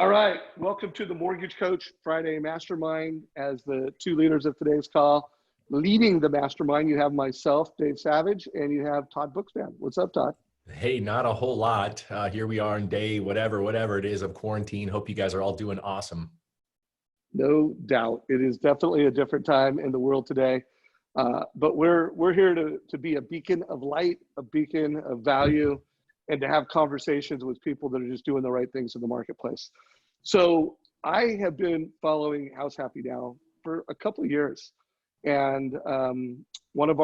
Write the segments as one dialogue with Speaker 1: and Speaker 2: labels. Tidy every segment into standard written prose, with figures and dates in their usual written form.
Speaker 1: All right, welcome to the Mortgage Coach Friday Mastermind. As the two leaders of today's call, leading the mastermind, you have myself, Dave Savage, and you have Todd Bookspan. What's up, Todd?
Speaker 2: Hey, not a whole lot. Here we are in day whatever it is of quarantine. Hope you guys are all doing awesome.
Speaker 1: No doubt, it is definitely a different time in the world today, but we're here to be a beacon of light, a beacon of value, and to have conversations with people that are just doing the right things in the marketplace. So I have been following House Happy now for a couple of years, and one of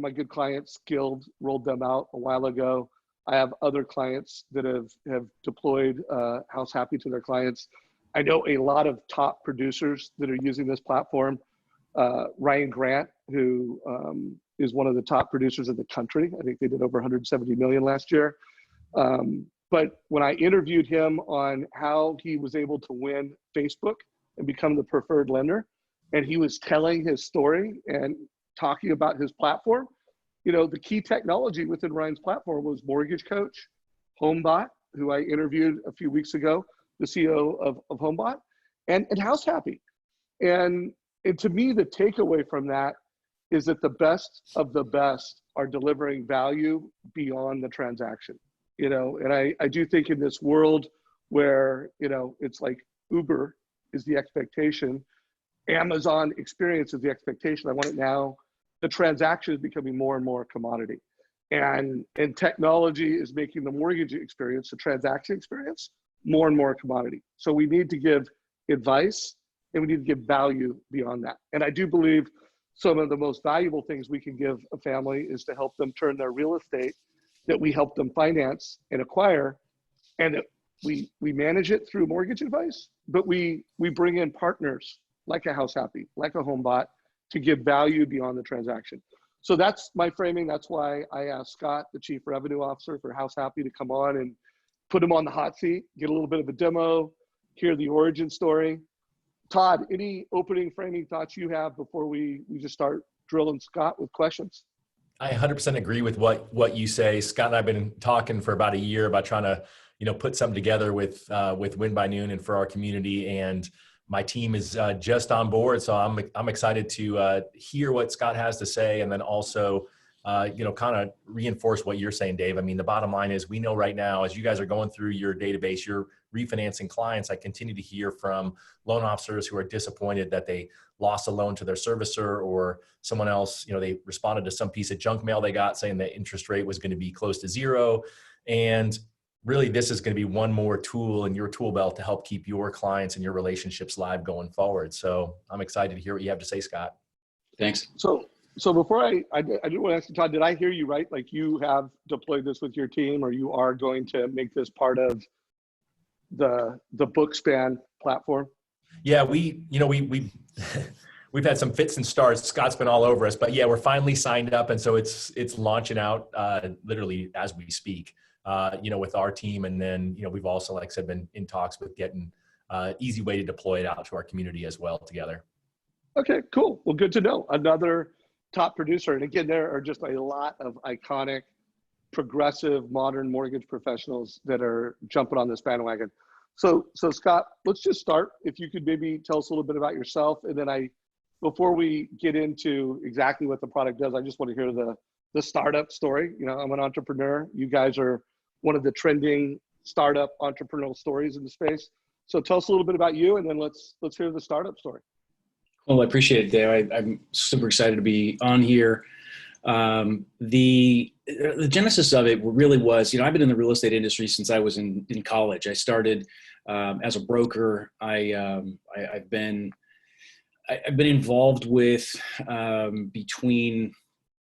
Speaker 1: my good clients, Guild, rolled them out a while ago. I have other clients that have deployed House Happy to their clients. I know a lot of top producers that are using this platform. Ryan Grant, who is one of the top producers in the country. I think they did over 170 million last year. But when I interviewed him on how he was able to win Facebook and become the preferred lender, and he was telling his story and talking about his platform, you know, the key technology within Ryan's platform was Mortgage Coach, HomeBot, who I interviewed a few weeks ago, the CEO of HomeBot, and House Happy. And to me, the takeaway from that is that the best of the best are delivering value beyond the transaction. You know, and I do think in this world where, you know, it's like Uber is the expectation, Amazon experience is the expectation. I want it now. The transaction is becoming more and more a commodity, and technology is making the mortgage experience, the transaction experience, more and more a commodity. So we need to give advice and we need to give value beyond that. And I do believe some of the most valuable things we can give a family is to help them turn their real estate that we help them finance and acquire, and that we manage it through mortgage advice, but we bring in partners like a House Happy, like a HomeBot, to give value beyond the transaction. So that's my framing. That's why I asked Scott, the Chief Revenue Officer for House Happy, to come on and put him on the hot seat, get a little bit of a demo, hear the origin story. Todd, any opening framing thoughts you have before we just start drilling Scott with questions?
Speaker 2: I 100% agree with what you say. Scott and I have been talking for about a year about trying to, you know, put something together with Win by Noon and for our community. And my team is just on board, so I'm excited to hear what Scott has to say, and then also, you know, kind of reinforce what you're saying, Dave. I mean, the bottom line is we know right now, as you guys are going through your database, you're refinancing clients. I continue to hear from loan officers who are disappointed that they lost a loan to their servicer, or someone else, you know, they responded to some piece of junk mail they got saying the interest rate was going to be close to zero. And really, this is going to be one more tool in your tool belt to help keep your clients and your relationships live going forward. So I'm excited to hear what you have to say, Scott.
Speaker 3: Thanks.
Speaker 1: So before I do want to ask you, Todd, did I hear you right? Like you have deployed this with your team, or you are going to make this part of the Bookspan platform?
Speaker 2: Yeah, we've had some fits and starts. Scott's been all over us, but yeah, we're finally signed up, and so it's launching out literally as we speak. You know, with our team, and then, you know, we've also, like I said, been in talks with getting easy way to deploy it out to our community as well together.
Speaker 1: Okay, cool. Well, good to know. Another top producer, and again, there are just a lot of iconic, progressive, modern mortgage professionals that are jumping on this bandwagon. So Scott, let's just start. If you could maybe tell us a little bit about yourself, and then before we get into exactly what the product does, I just want to hear the startup story. You know, I'm an entrepreneur. You guys are one of the trending startup entrepreneurial stories in the space. So tell us a little bit about you, and then let's hear the startup story.
Speaker 3: Well, I appreciate it, Dave. I'm super excited to be on here. The genesis of it really was, you know, I've been in the real estate industry since I was in college. I started as a broker. I've been involved with between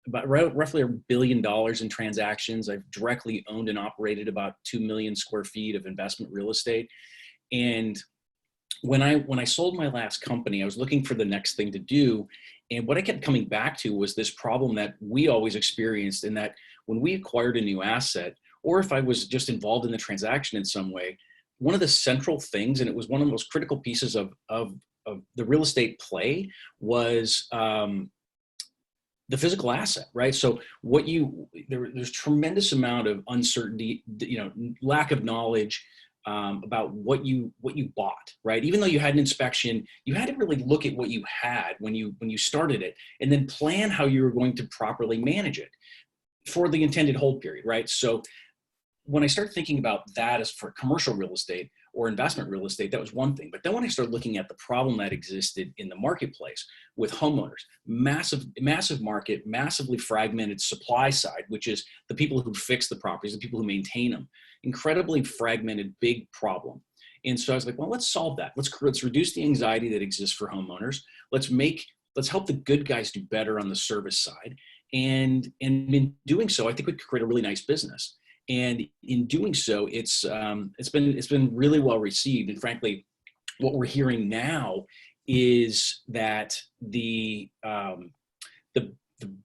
Speaker 3: about roughly $1 billion in transactions. I've directly owned and operated about 2 million square feet of investment real estate. And when I sold my last company, I was looking for the next thing to do. And what I kept coming back to was this problem that we always experienced, in that when we acquired a new asset, or if I was just involved in the transaction in some way, one of the central things, and it was one of the most critical pieces of the real estate play, was the physical asset, right? So there's tremendous amount of uncertainty, you know, lack of knowledge about what you bought, right? Even though you had an inspection, you had to really look at what you had when you started it, and then plan how you were going to properly manage it for the intended hold period, right? So when I started thinking about that as for commercial real estate or investment real estate, that was one thing. But then when I started looking at the problem that existed in the marketplace with homeowners, massive market, massively fragmented supply side, which is the people who fix the properties, the people who maintain them, incredibly fragmented, big problem. And so I was like, well, let's solve that. Let's reduce the anxiety that exists for homeowners. Let's help the good guys do better on the service side. And in doing so, I think we could create a really nice business. And in doing so, it's been really well received. And frankly, what we're hearing now is that the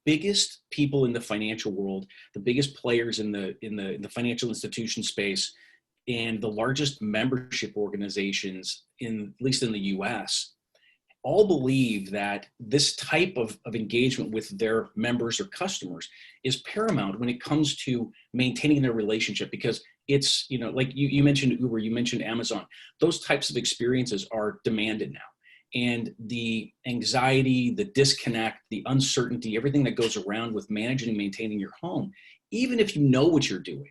Speaker 3: biggest people in the financial world, the biggest players in the financial institution space, and the largest membership organizations at least in the U.S., all believe that this type of engagement with their members or customers is paramount when it comes to maintaining their relationship, because it's, like you mentioned Uber, you mentioned Amazon, those types of experiences are demanded now. And the anxiety, the disconnect, the uncertainty, everything that goes around with managing and maintaining your home, even if you know what you're doing,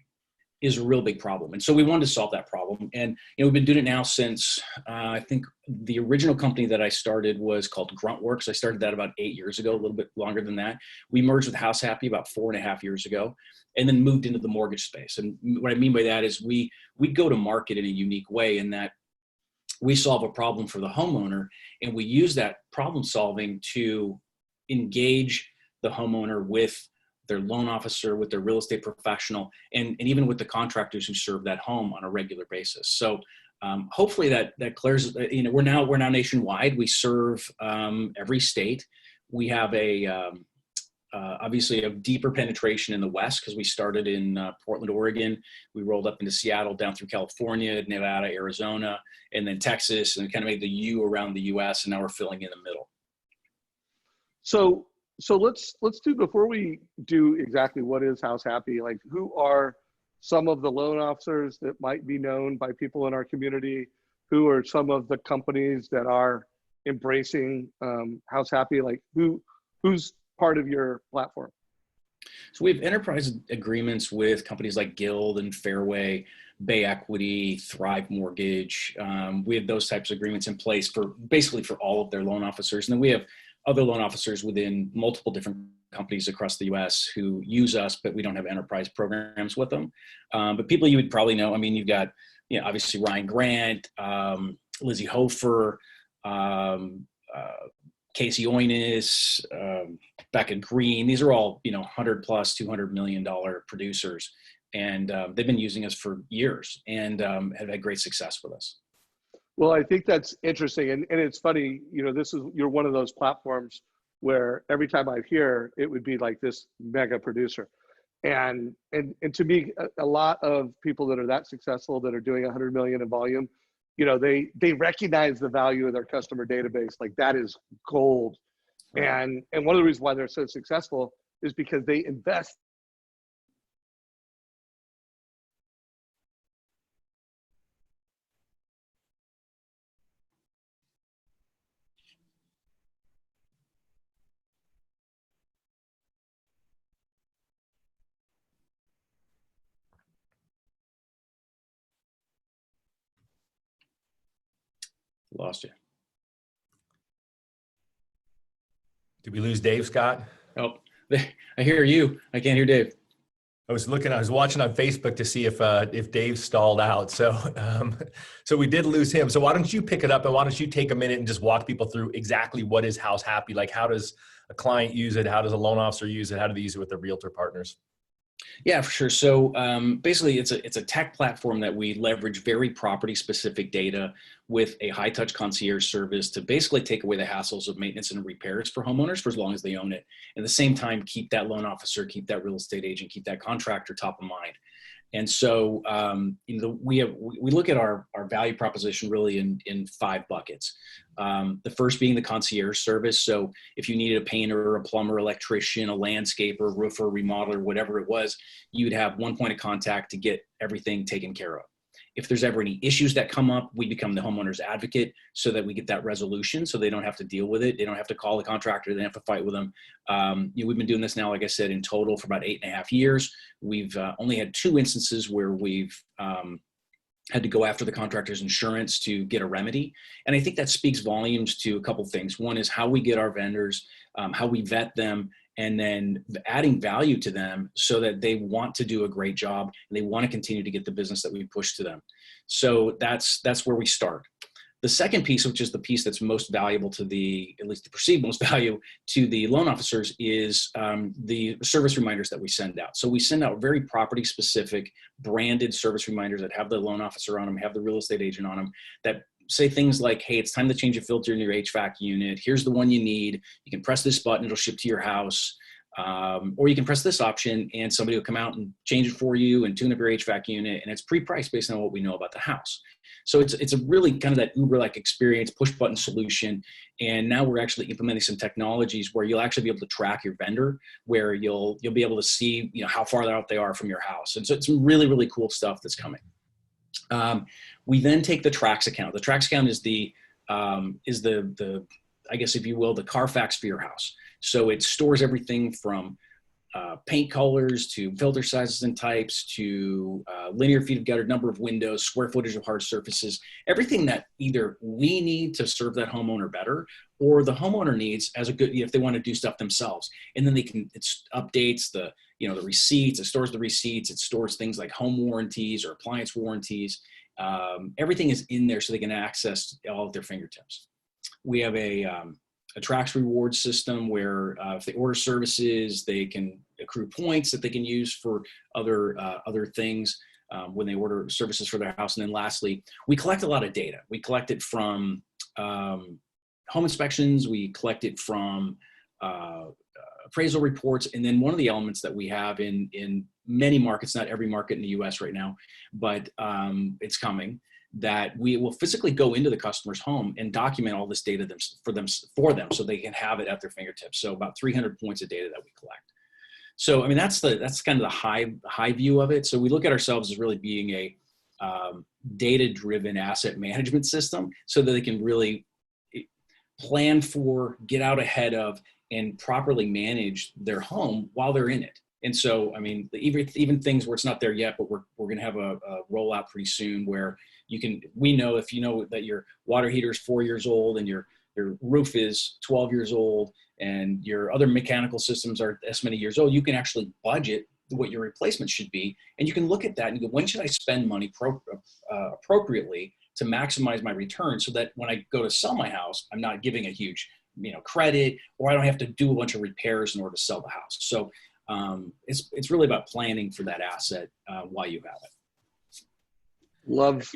Speaker 3: is a real big problem. And so we wanted to solve that problem. And we've been doing it now since I think the original company that I started was called Gruntworks. I started that about 8 years ago, a little bit longer than that. We merged with House Happy about 4.5 years ago, and then moved into the mortgage space. And what I mean by that is we go to market in a unique way in that we solve a problem for the homeowner, and we use that problem solving to engage the homeowner with their loan officer, with their real estate professional, and even with the contractors who serve that home on a regular basis. So hopefully that clears, we're now nationwide. We serve every state. We have obviously a deeper penetration in the West because we started in Portland, Oregon. We rolled up into Seattle, down through California, Nevada, Arizona, and then Texas, and kind of made the U around the US, and now we're filling in the middle.
Speaker 1: So let's do, before we do exactly what is House Happy, like who are some of the loan officers that might be known by people in our community? Who are some of the companies that are embracing House Happy? Like who's part of your platform?
Speaker 3: So we have enterprise agreements with companies like Guild and Fairway, Bay Equity, Thrive Mortgage. We have those types of agreements in place for basically for all of their loan officers. And then we have other loan officers within multiple different companies across the US who use us, but we don't have enterprise programs with them. But people you would probably know, I mean, you've got, obviously Ryan Grant, Lizzie Hofer, Casey Oynis, Becca Green. These are all, 100 plus, $200 million producers. And they've been using us for years and have had great success with us.
Speaker 1: Well, I think that's interesting. And it's funny, you're one of those platforms where every time I hear, it would be like this mega producer. And to me, a lot of people that are that successful, that are doing 100 million in volume, they recognize the value of their customer database. Like that is gold. Right. And one of the reasons why they're so successful is because they invest.
Speaker 3: Lost you.
Speaker 2: Did we lose Dave, Scott?
Speaker 3: Oh, I hear you. I can't hear Dave.
Speaker 2: I was watching on Facebook to see if Dave stalled out. So we did lose him. So why don't you pick it up, and why don't you take a minute and just walk people through exactly what is House Happy? Like, how does a client use it? How does a loan officer use it? How do they use it with their realtor partners?
Speaker 3: Yeah, for sure. So basically, it's a tech platform that we leverage very property-specific data with a high-touch concierge service to basically take away the hassles of maintenance and repairs for homeowners for as long as they own it. At the same time, keep that loan officer, keep that real estate agent, keep that contractor top of mind. And so, we look at our value proposition really in 5 buckets. The first being the concierge service. So if you needed a painter, a plumber, electrician, a landscaper, roofer, remodeler, whatever it was, you'd have one point of contact to get everything taken care of. If there's ever any issues that come up, we become the homeowner's advocate so that we get that resolution so they don't have to deal with it. They don't have to call the contractor. They don't have to fight with them. We've been doing this now, like I said, in total for about 8.5 years. We've only had 2 instances where we've had to go after the contractor's insurance to get a remedy. And I think that speaks volumes to a couple things. One is how we get our vendors, how we vet them, and then adding value to them so that they want to do a great job and they want to continue to get the business that we push to them. So that's where we start. The second piece, which is the piece that's most valuable to at least the perceived most value to the loan officers, is the service reminders that we send out. So we send out very property specific branded service reminders that have the loan officer on them, have the real estate agent on them, that say things like, hey, it's time to change a filter in your HVAC unit. Here's the one you need. You can press this button, it'll ship to your house. Or you can press this option and somebody will come out and change it for you and tune up your HVAC unit. And it's pre-priced based on what we know about the house. So it's a really kind of that Uber-like experience, push button solution. And now we're actually implementing some technologies where you'll actually be able to track your vendor, where you'll be able to see, how far out they are from your house. And so it's some really, really cool stuff that's coming. We then take the Trax account. The Trax account is the I guess, if you will, the Carfax for your house. So it stores everything from paint colors to filter sizes and types to linear feet of gutter, number of windows, square footage of hard surfaces, everything that either we need to serve that homeowner better or the homeowner needs as a good, if they want to do stuff themselves. And then it updates the receipts, it stores the receipts, it stores things like home warranties or appliance warranties. Everything is in there so they can access all at their fingertips. We have a Trax reward system where if they order services, they can accrue points that they can use for other things when they order services for their house. And then lastly, we collect a lot of data. We collect it from home inspections. We collect it from appraisal reports. And then one of the elements that we have in many markets, not every market in the US right now, but it's coming, that we will physically go into the customer's home and document all this data for them so they can have it at their fingertips. So about 300 points of data that we collect. So, I mean, that's kind of the high view of it. So we look at ourselves as really being a data-driven asset management system so that they can really plan for, get out ahead of, and properly manage their home while they're in it. And so, I mean, even things where it's not there yet, but we're going to have a rollout pretty soon where we know if you know that your water heater is 4 years old and your roof is 12 years old and your other mechanical systems are this many years old, you can actually budget what your replacement should be. And you can look at that and go, when should I spend money appropriately to maximize my return so that when I go to sell my house, I'm not giving a huge credit, or I don't have to do a bunch of repairs in order to sell the house. So it's really about planning for that asset while you have it.
Speaker 1: Love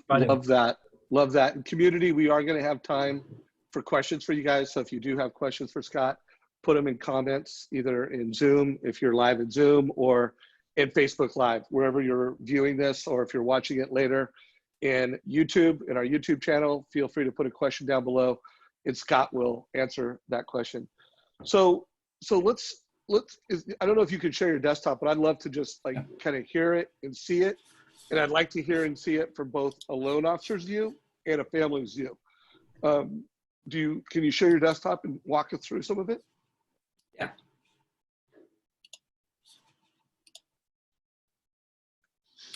Speaker 1: that. Love that. In community, we are going to have time for questions for you guys. So if you do have questions for Scott, put them in comments, either in Zoom, if you're live in Zoom, or in Facebook Live, wherever you're viewing this, or if you're watching it later in YouTube, in our YouTube channel, feel free to put a question down below and Scott will answer that question. So let's, I don't know if you can share your desktop, but I'd love to just kind of hear it and see it. And I'd like to hear and see it from both a loan officer's view and a family's view. Can you share your desktop and walk us through some of it?
Speaker 3: Yeah.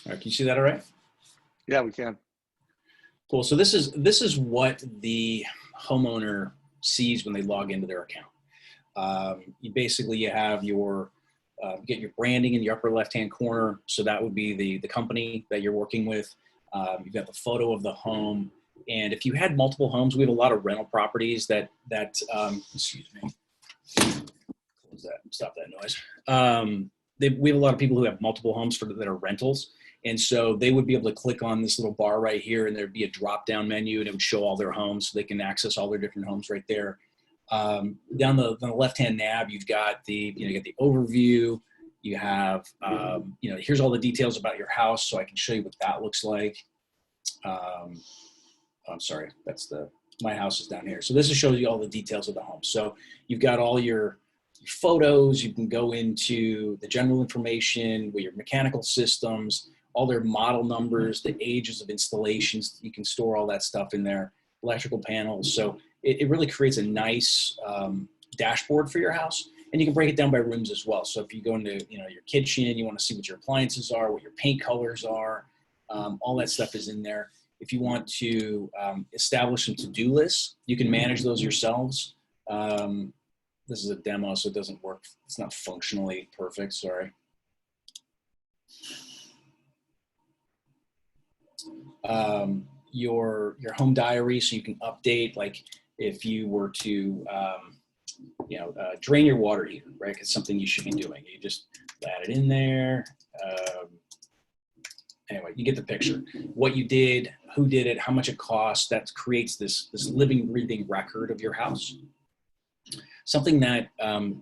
Speaker 3: All right, can you see that all right?
Speaker 1: Yeah, we can.
Speaker 3: Cool. So this is what the homeowner sees when they log into their account. You have your get your branding in the upper left-hand corner. So that would be the company that you're working with. You've got the photo of the home. And if you had multiple homes, we have a lot of rental properties that excuse me, close that, stop that noise. We have a lot of people who have multiple homes that are rentals. And so they would be able to click on this little bar right here and there'd be a drop-down menu and it would show all their homes so they can access all their different homes right there. Down the left-hand nav, you've got the overview. You have, here's all the details about your house, so I can show you what that looks like. I'm sorry, my house is down here. So this shows you all the details of the home. So you've got all your photos. You can go into the general information with your mechanical systems, all their model numbers, the ages of installations. You can store all that stuff in there, electrical panels. So it really creates a nice dashboard for your house. And you can break it down by rooms as well. So if you go into your kitchen, you want to see what your appliances are, what your paint colors are, all that stuff is in there. If you want to establish some to-do lists, you can manage those yourselves. This is a demo, so it doesn't work. It's not functionally perfect, sorry. Your home diary, so you can update, like if you were to drain your water heater, right? It's something you should be doing. You just add it in there. Anyway, you get the picture. What you did, who did it, how much it cost. That creates this living, breathing record of your house. Something that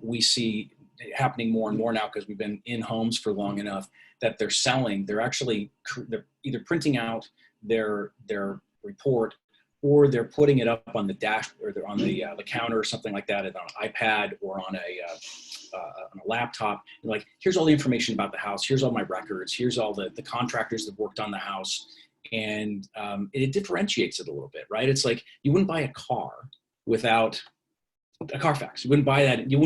Speaker 3: we see happening more and more now, because we've been in homes for long enough, that they're selling. They're either printing out their report, or they're putting it up on the dash, or they're on the counter or something like that, on an iPad or on a laptop. And like, here's all the information about the house. Here's all my records. Here's all the contractors that worked on the house. And it differentiates it a little bit, right? It's like, you wouldn't buy a car without a Carfax. You wouldn't buy that. You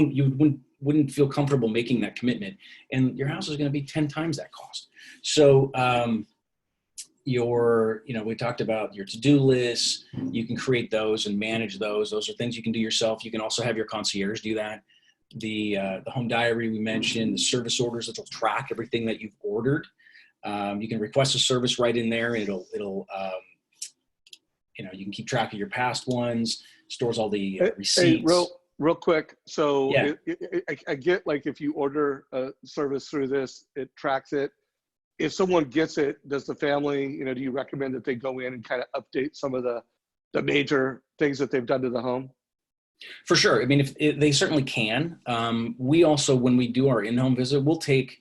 Speaker 3: wouldn't feel comfortable making that commitment. And your house is going to be 10 times that cost. So, we talked about your to-do lists. You can create those and manage those. Those are things you can do yourself. You can also have your concierge do that. The home diary we mentioned, the service orders that will track everything that you've ordered. You can request a service right in there. It'll you can keep track of your past ones, stores all the receipts.
Speaker 1: Hey, real quick. So
Speaker 3: yeah.
Speaker 1: I get, like, if you order a service through this, it tracks it. If someone gets it, does the family, do you recommend that they go in and kind of update some of the major things that they've done to the home?
Speaker 3: For sure. I mean, if they certainly can. We also, when we do our in-home visit, we'll take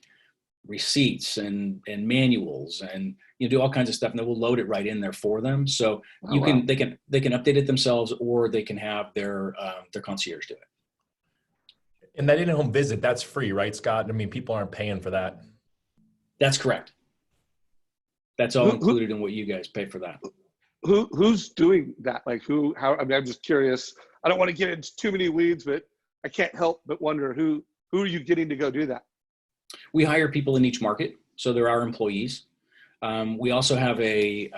Speaker 3: receipts and manuals and do all kinds of stuff, and then we'll load it right in there for them. So they can update it themselves, or they can have their concierge do it.
Speaker 2: And that in-home visit, that's free, right, Scott? I mean, people aren't paying for that.
Speaker 3: That's correct. That's all included in what you guys pay for that.
Speaker 1: Who's doing that? Like, how? I mean, I'm just curious. I don't want to get into too many weeds, but I can't help but wonder who are you getting to go do that?
Speaker 3: We hire people in each market, so there are employees. We also have a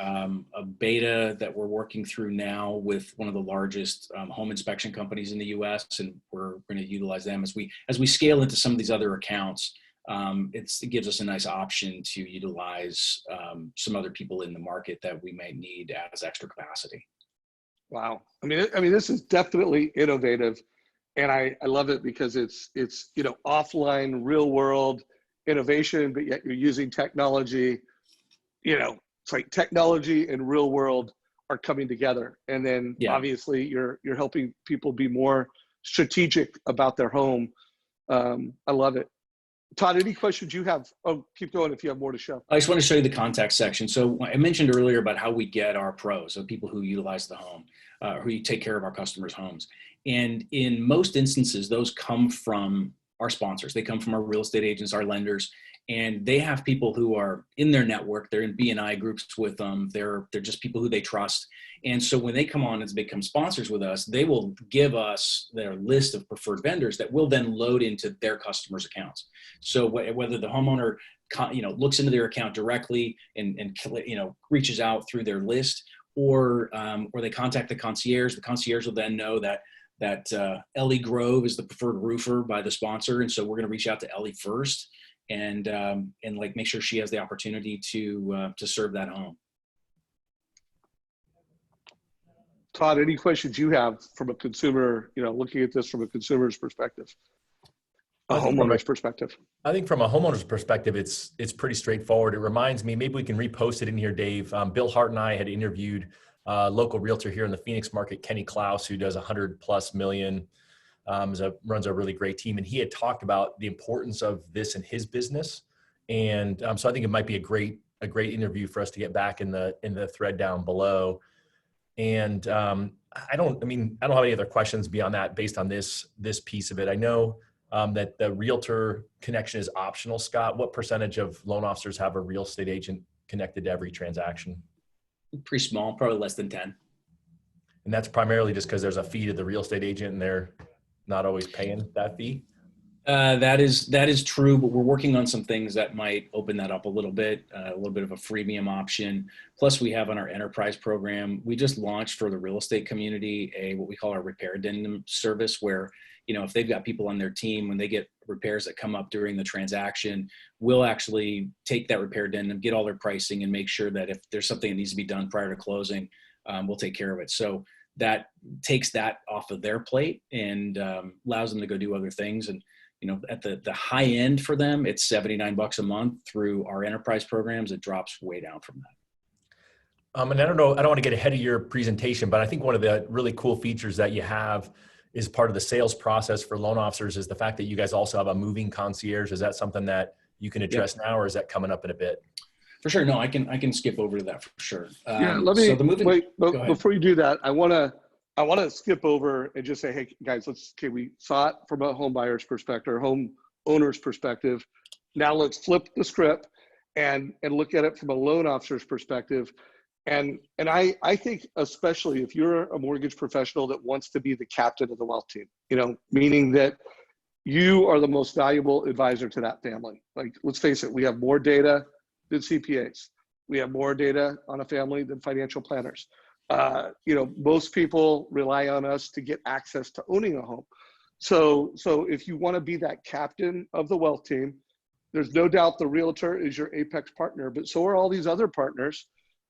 Speaker 3: beta that we're working through now with one of the largest home inspection companies in the U.S., and we're going to utilize them as we scale into some of these other accounts. It gives us a nice option to utilize some other people in the market that we might need as extra capacity.
Speaker 1: Wow. I mean, this is definitely innovative, and I love it because it's offline, real world innovation, but yet you're using technology. It's like technology and real world are coming together, and then obviously you're helping people be more strategic about their home. I love it. Todd, any questions you have? Oh, keep going if you have more to show.
Speaker 3: I just want to show you the contact section. So I mentioned earlier about how we get our pros, so people who utilize the home, who take care of our customers' homes. And in most instances, those come from our sponsors. They come from our real estate agents, our lenders, and they have people who are in their network. They're in B&I groups with them. They're just people who they trust. And so when they come on and become sponsors with us, they will give us their list of preferred vendors that will then load into their customers' accounts. So whether the homeowner looks into their account directly and reaches out through their list, or they contact the concierge will then know that Ellie Grove is the preferred roofer by the sponsor, and so we're going to reach out to Ellie first and make sure she has the opportunity to serve that home.
Speaker 1: Todd, any questions you have from a consumer, looking at this from a consumer's perspective, a homeowner's perspective?
Speaker 2: I think from a homeowner's perspective, it's pretty straightforward. It reminds me, maybe we can repost it in here, Dave. Bill Hart and I had interviewed local realtor here in the Phoenix market, Kenny Klaus, who does 100+ million, runs a really great team. And he had talked about the importance of this in his business. And so I think it might be a great interview for us to get back in the thread down below. And I don't have any other questions beyond that based on this piece of it. I know that the realtor connection is optional. Scott, what percentage of loan officers have a real estate agent connected to every transaction?
Speaker 3: Pretty small, probably less than 10.
Speaker 2: And that's primarily just because there's a fee to the real estate agent and they're not always paying that fee?
Speaker 3: That is true, but we're working on some things that might open that up a little bit of a freemium option. Plus, we have on our enterprise program, we just launched for the real estate community what we call our repair addendum service, where, you know, if they've got people on their team, when they get repairs that come up during the transaction, we'll actually take that repair addendum, get all their pricing, and make sure that if there's something that needs to be done prior to closing, we'll take care of it. So that takes that off of their plate and allows them to go do other things. And you know, at the high end for them, it's $79 a month. Through our enterprise programs, it drops way down from that.
Speaker 2: And I don't know, I don't want to get ahead of your presentation, but I think one of the really cool features that you have is part of the sales process for loan officers is the fact that you guys also have a moving concierge. Is that something that you can address now, or is that coming up in a bit?
Speaker 3: For sure. No, I can skip over to that for sure.
Speaker 1: Let me before you do that. I want to skip over and just say, hey guys, we saw it from a home buyer's perspective, or home owner's perspective. Now let's flip the script and look at it from a loan officer's perspective. And I think, especially if you're a mortgage professional that wants to be the captain of the wealth team, you know, meaning that you are the most valuable advisor to that family. Like, let's face it, we have more data than CPAs. We have more data on a family than financial planners. You know, most people rely on us to get access to owning a home. So if you want to be that captain of the wealth team, there's no doubt the realtor is your apex partner, but so are all these other partners.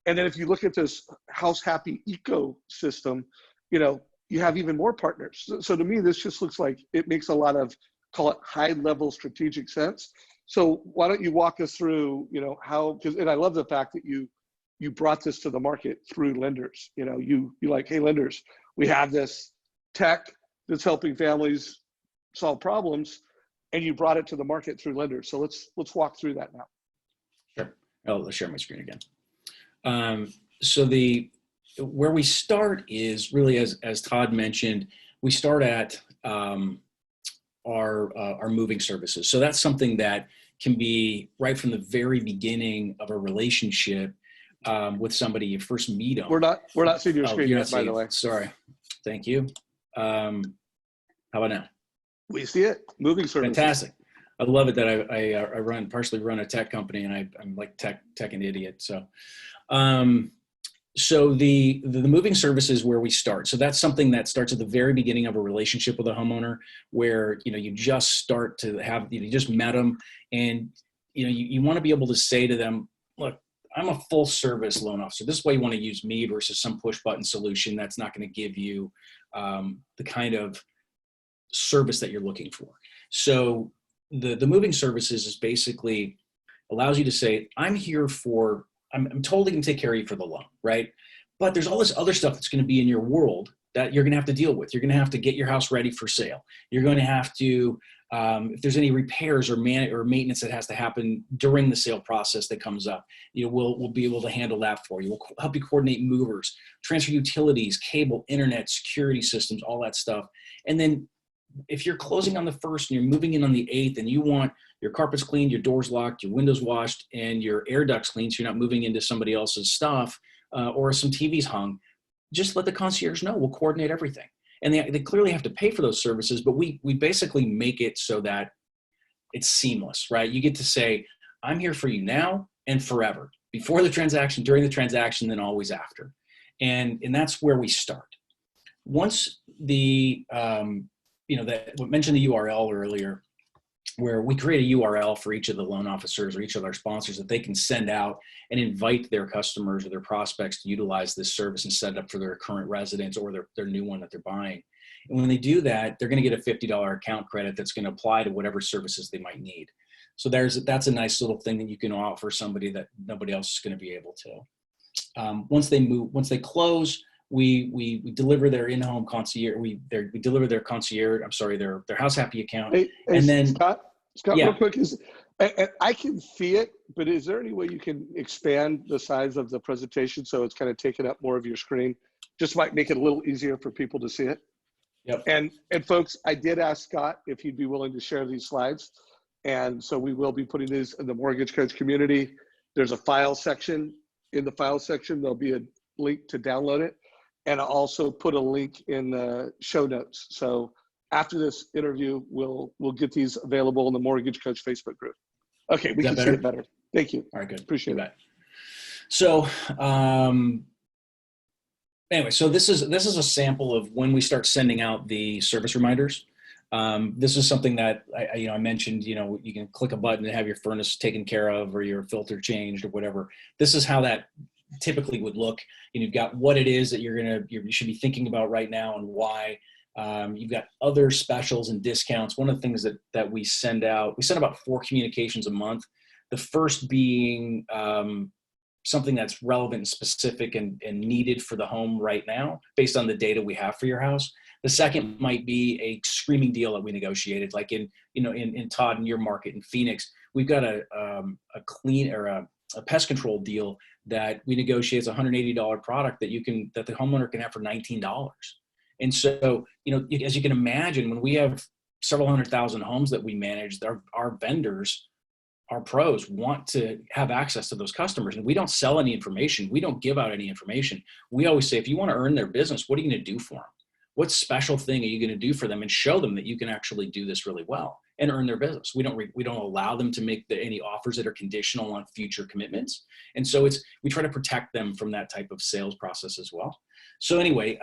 Speaker 1: And then if you look at this house happy ecosystem, you know, you have even more partners. So to me, this just looks like it makes a lot of, call it high level strategic sense. So why don't you walk us through, you know, how, and I love the fact that you brought this to the market through lenders. You know, you like, hey lenders, we have this tech that's helping families solve problems, and you brought it to the market through lenders. So let's walk through that now.
Speaker 3: Sure. I'll share my screen again. So where we start is really, as Todd mentioned, we start at our moving services. So that's something that can be right from the very beginning of a relationship with somebody. You first meet them.
Speaker 1: We're not seeing your screen yet, by the way.
Speaker 3: Sorry. Thank you. How about now?
Speaker 1: We see it. Moving services.
Speaker 3: Fantastic. I love it that I partially run a tech company, and I'm like tech an idiot. So, so the moving service is where we start. So that's something that starts at the very beginning of a relationship with a homeowner, where, you know, you just start to have, you just met them, and, you know, you want to be able to say to them, look, I'm a full service loan officer. This is why you want to use me versus some push button solution that's not going to give you the kind of service that you're looking for. So the moving services is basically allows you to say, I'm here for, I'm totally going to take care of you for the loan, right? But there's all this other stuff that's going to be in your world that you're going to have to deal with. You're going to have to get your house ready for sale. You're going to have to, if there's any repairs or maintenance that has to happen during the sale process that comes up, you know, we'll be able to handle that for you. We'll help you coordinate movers, transfer utilities, cable, internet, security systems, all that stuff. And then if you're closing on the 1st and you're moving in on the 8th, and you want your carpets cleaned, your doors locked, your windows washed, and your air ducts cleaned, so you're not moving into somebody else's stuff, or some TVs hung, just let the concierge know. We'll coordinate everything. And they clearly have to pay for those services, but we basically make it so that it's seamless, right? You get to say, I'm here for you now and forever, before the transaction, during the transaction, then always after. And that's where we start. Once the, you know, that we mentioned the URL earlier, where we create a URL for each of the loan officers or each of our sponsors that they can send out and invite their customers or their prospects to utilize this service and set it up for their current residence or their new one that they're buying. And when they do that, they're going to get a $50 account credit that's going to apply to whatever services they might need. So that's a nice little thing that you can offer somebody that nobody else is going to be able to. Once they close, we deliver their in-home concierge. We deliver their concierge. I'm sorry, their house happy account.
Speaker 1: And then Scott,
Speaker 3: yeah.
Speaker 1: Real quick, and I can see it, but is there any way you can expand the size of the presentation so it's kind of taking up more of your screen? Just might make it a little easier for people to see it.
Speaker 3: Yep.
Speaker 1: And folks, I did ask Scott if he'd be willing to share these slides. And so we will be putting these in the Mortgage Coach community. There's a file section. In the file section, there'll be a link to download it. And I'll also put a link in the show notes. So after this interview, we'll get these available in the Mortgage Coach Facebook group. Okay, we can see it better. Thank you.
Speaker 3: All right, good.
Speaker 1: Appreciate it.
Speaker 3: So anyway, so this is a sample of when we start sending out the service reminders. This is something that I mentioned, you can click a button and have your furnace taken care of or your filter changed or whatever. This is how that typically would look. And you've got what it is that you should be thinking about right now and why. You've got other specials and discounts. One of the things that we send out, we send about 4 communications a month. The first being something that's relevant and specific and needed for the home right now, based on the data we have for your house. The second might be a screaming deal that we negotiated, like in Todd, in your market in Phoenix, we've got a pest control deal that we negotiate. It's a $180 product that the homeowner can have for $19. And so, as you can imagine, when we have several 100,000 homes that we manage, our vendors, our pros want to have access to those customers, and we don't sell any information. We don't give out any information. We always say, if you want to earn their business, what are you going to do for them? What special thing are you going to do for them, and show them that you can actually do this really well and earn their business? We don't allow them to make any offers that are conditional on future commitments. And so we try to protect them from that type of sales process as well. So anyway,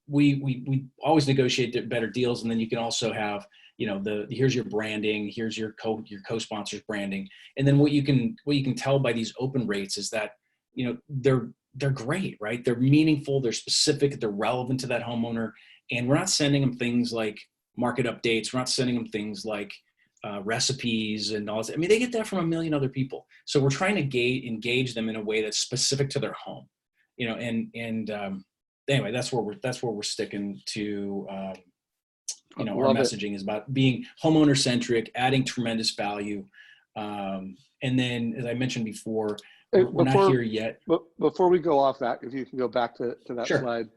Speaker 3: we always negotiate better deals. And then you can also have, here's your branding, here's your co-sponsor's branding. And then what you can tell by these open rates is that, they're great, right? They're meaningful, they're specific, they're relevant to that homeowner. And we're not sending them things like market updates. We're not sending them things like recipes and all that. I mean, they get that from a million other people. So we're trying to engage them in a way that's specific to their home, anyway, that's where we're sticking to, our messaging is about being homeowner centric, adding tremendous value. And then, as I mentioned before, we're not here yet.
Speaker 1: But before we go off that, if you can go back to that
Speaker 3: Sure.
Speaker 1: slide.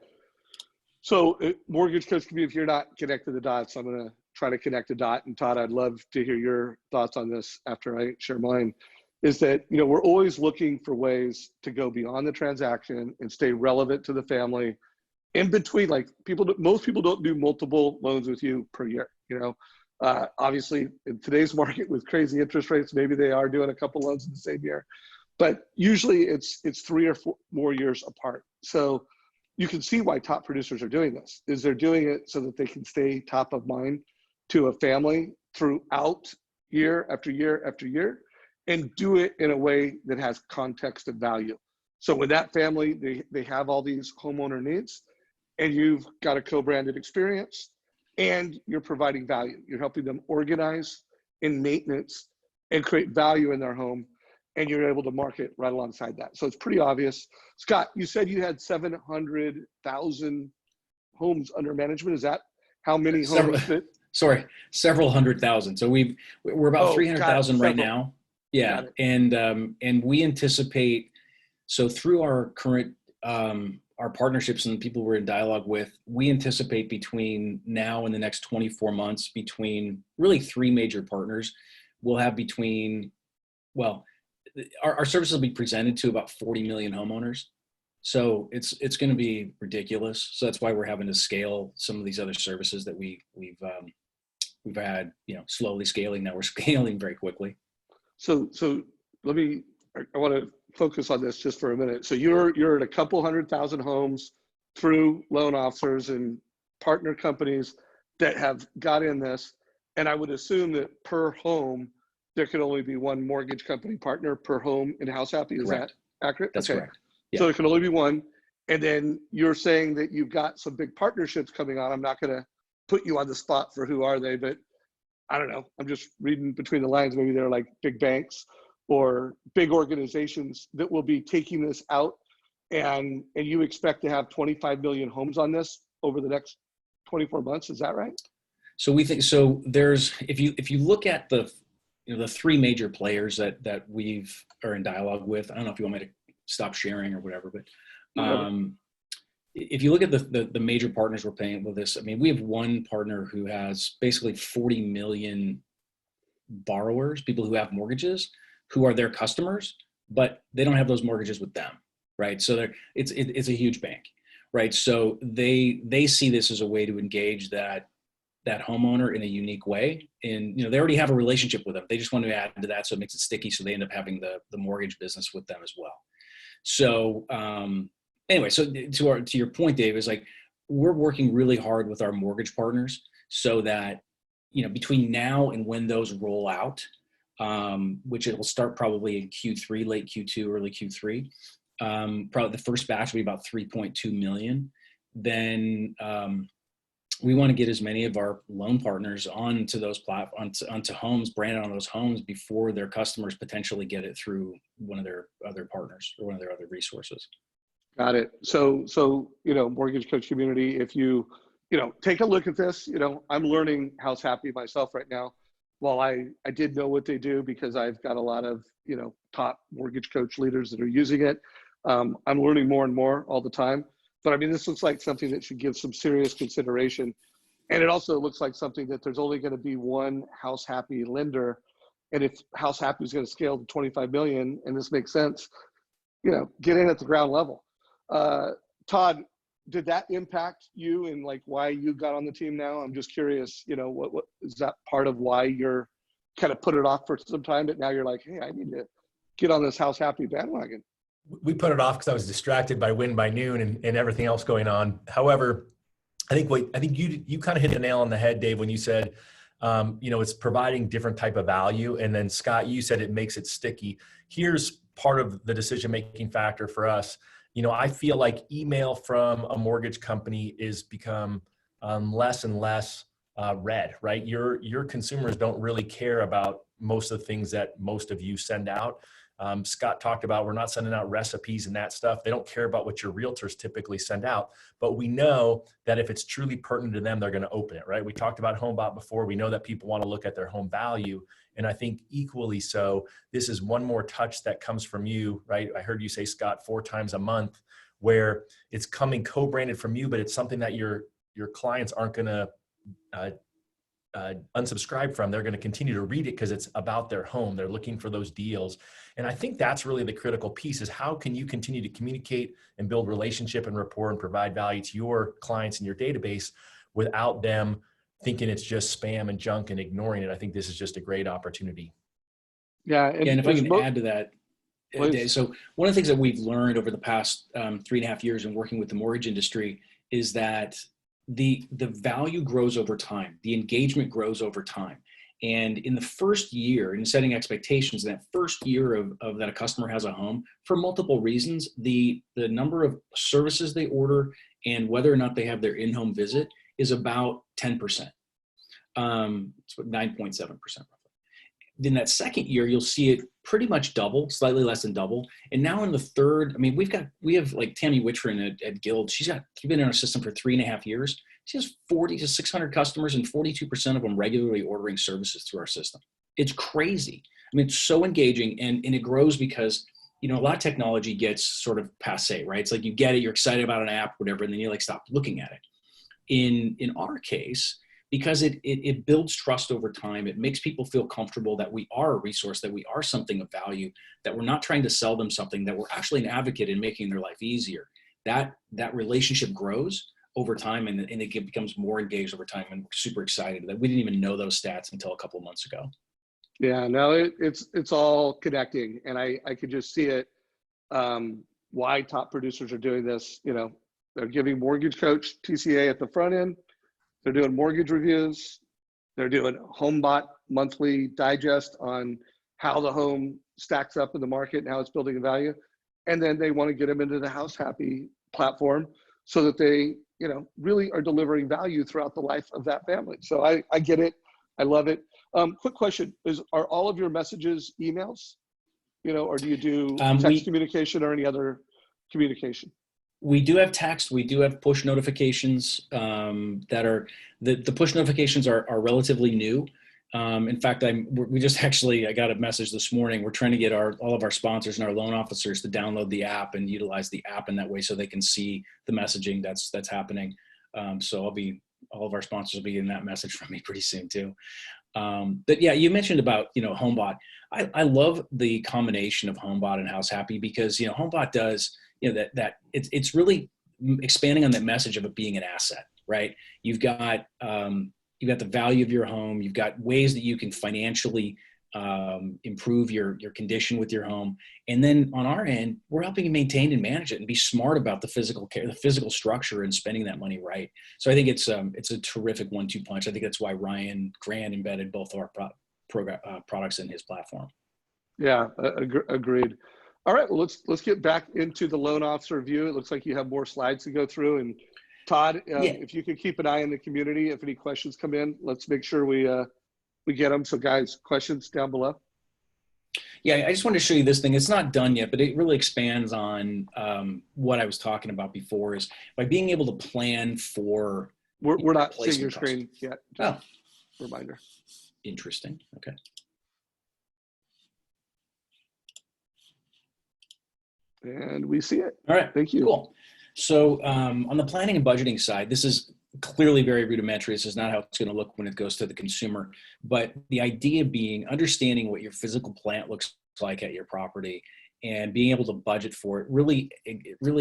Speaker 1: So Mortgage Coach community, if you're not connected to the dots, I'm going to try to connect a dot. And Todd, I'd love to hear your thoughts on this after I share mine. Is that, we're always looking for ways to go beyond the transaction and stay relevant to the family in between. Like most people don't do multiple loans with you per year. Obviously in today's market with crazy interest rates, maybe they are doing a couple loans in the same year, but usually it's 3 or 4 more years apart. So you can see why top producers are doing this, is they're doing it so that they can stay top of mind to a family throughout year after year after year, and do it in a way that has context and value. So with that family, they have all these homeowner needs, and you've got a co-branded experience, and you're providing value. You're helping them organize and maintenance and create value in their home, and you're able to market right alongside that. So it's pretty obvious. Scott, you said you had 700,000 homes under management. Is that how many homes?
Speaker 3: Several 100,000. So we're about 300,000 right now. Yeah. And we anticipate, so through our current, our partnerships and the people we're in dialogue with, we anticipate between now and the next 24 months, between really 3 major partners, we'll have our services will be presented to about 40 million homeowners. So it's going to be ridiculous. So that's why we're having to scale some of these other services that we've had, slowly scaling. Now we're scaling very quickly.
Speaker 1: So I want to focus on this just for a minute. So you're at a couple 100,000 homes through loan officers and partner companies that have got in this. And I would assume that per home, there could only be one mortgage company partner per home in House Happy. Is
Speaker 3: Correct.
Speaker 1: that accurate?
Speaker 3: That's
Speaker 1: okay.
Speaker 3: Correct. Yeah.
Speaker 1: So there can only be one. And then you're saying that you've got some big partnerships coming on. I'm not going to put you on the spot for who are they, but I don't know. I'm just reading between the lines. Maybe they're like big banks or big organizations that will be taking this out, and you expect to have 25 million homes on this over the next 24 months. Is that right?
Speaker 3: So we think, so there's, if you look at the 3 major players that are in dialogue with, I don't know if you want me to stop sharing or whatever, but if you look at the major partners we're paying with this, I mean, we have one partner who has basically 40 million borrowers, people who have mortgages, who are their customers, but they don't have those mortgages with them, right? So it's a huge bank, right? So they see this as a way to engage that homeowner in a unique way. And, they already have a relationship with them. They just want to add to that. So it makes it sticky. So they end up having the mortgage business with them as well. So, anyway, so to your point, Dave, is like, we're working really hard with our mortgage partners so that, between now and when those roll out, which it will start probably in Q3, late Q2, early Q3, probably the first batch will be about 3.2 million. Then, we want to get as many of our loan partners onto those onto homes, branded on those homes before their customers potentially get it through one of their other partners or one of their other resources.
Speaker 1: Got it. So, mortgage coach community, if you take a look at this, I'm learning House Happy myself right now. While I did know what they do because I've got a lot of, top mortgage coach leaders that are using it. I'm learning more and more all the time. But I mean, this looks like something that should give some serious consideration. And it also looks like something that there's only going to be one House Happy lender. And if House Happy is going to scale to 25 million, and this makes sense, get in at the ground level. Todd, did that impact you and like why you got on the team now? I'm just curious, what is that part of why you're kind of put it off for some time, but now you're like, hey, I need to get on this House Happy bandwagon?
Speaker 2: We put it off because I was distracted by Win by Noon and everything else going on. However, I think you kind of hit the nail on the head, Dave, when you said, it's providing different type of value. And then Scott, you said it makes it sticky. Here's part of the decision-making factor for us. I feel like email from a mortgage company is become less and less read, right? Your consumers don't really care about most of the things that most of you send out. Scott talked about, we're not sending out recipes and that stuff. They don't care about what your realtors typically send out, but we know that if it's truly pertinent to them, they're going to open it, right? We talked about HomeBot before. We know that people want to look at their home value. And I think equally so, this is one more touch that comes from you, right? I heard you say, Scott, 4 times a month, where it's coming co-branded from you, but it's something that your clients aren't going to unsubscribe from. They're going to continue to read it because it's about their home. They're looking for those deals. And I think that's really the critical piece, is how can you continue to communicate and build relationship and rapport and provide value to your clients and your database without them thinking it's just spam and junk and ignoring it. I think this is just a great opportunity.
Speaker 1: Yeah.
Speaker 3: And if I can add to that,
Speaker 1: please.
Speaker 3: So one of the things that we've learned over the past 3.5 years in working with the mortgage industry is that the value grows over time. The engagement grows over time. And in the first year, in setting expectations, in that first year of that a customer has a home, for multiple reasons, the number of services they order and whether or not they have their in-home visit is about 10%. It's about 9.7% roughly. Then that second year, you'll see it pretty much double, slightly less than double. And now in the third, I mean, we have like Tammy Witrin at Guild. She's been in our system for 3.5 years. She has 40 to 600 customers and 42% of them regularly ordering services through our system. It's crazy. I mean, it's so engaging, and it grows because, a lot of technology gets sort of passé, right? It's like you get it, you're excited about an app, whatever, and then you like stop looking at it. In our case, because it builds trust over time, it makes people feel comfortable that we are a resource, that we are something of value, that we're not trying to sell them something, that we're actually an advocate in making their life easier. That relationship grows over time, and it becomes more engaged over time, and we're super excited that we didn't even know those stats until a couple of months ago.
Speaker 1: Yeah, no, it's all connecting, and I could just see it. Why top producers are doing this. They're giving mortgage coach TCA at the front end. They're doing mortgage reviews. They're doing HomeBot monthly digest on how the home stacks up in the market and how it's building a value. And then they want to get them into the House Happy platform so that they, really are delivering value throughout the life of that family. So I get it. I love it. Quick question are all of your messages emails, or do you do text communication or any other communication?
Speaker 3: We do have text. We do have push notifications that are, the push notifications are relatively new. In fact, we just actually, I got a message this morning. We're trying to get all of our sponsors and our loan officers to download the app and utilize the app in that way so they can see the messaging that's happening. So all of our sponsors will be getting that message from me pretty soon too. But yeah, you mentioned about, HomeBot. I love the combination of HomeBot and House Happy because, HomeBot does, that it's really expanding on that message of it being an asset, right? You've got the value of your home. You've got ways that you can financially improve your condition with your home. And then on our end, we're helping you maintain and manage it and be smart about the physical care, the physical structure and spending that money right. So I think it's a terrific 1-2 punch. I think that's why Ryan Grant embedded both of our products in his platform.
Speaker 1: Yeah, agreed. All right, well, let's get back into the loan officer view. It looks like you have more slides to go through. And Todd, if you could keep an eye on the community, if any questions come in, let's make sure we get them. So guys, questions down below.
Speaker 3: Yeah, I just wanted to show you this thing. It's not done yet, but it really expands on what I was talking about before is by being able to plan for.
Speaker 1: We're not seeing your screen yet. Just reminder.
Speaker 3: Interesting. Okay.
Speaker 1: And we see it.
Speaker 3: All right.
Speaker 1: Thank you.
Speaker 3: Cool. So on the planning and budgeting side, this is clearly very rudimentary. This is not how it's going to look when it goes to the consumer. But the idea being understanding what your physical plant looks like at your property and being able to budget for it really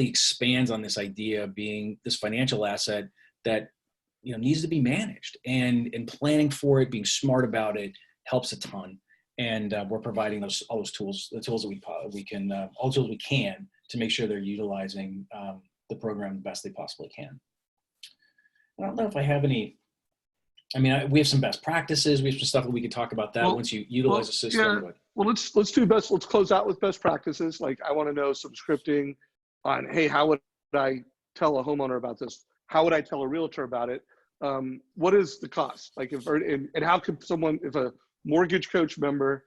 Speaker 3: expands on this idea of being this financial asset that needs to be managed and planning for it, being smart about it helps a ton. And we're providing all those tools, the tools that we can to make sure they're utilizing the program the best they possibly can. I don't know if I have any. I mean, we have some best practices. We have some stuff that we could talk about that once you utilize a system.
Speaker 1: Yeah. Well, let's do best. Let's close out with best practices. Like I want to know some scripting on, hey, how would I tell a homeowner about this? How would I tell a realtor about it? What is the cost? Like and how could someone, if a mortgage coach member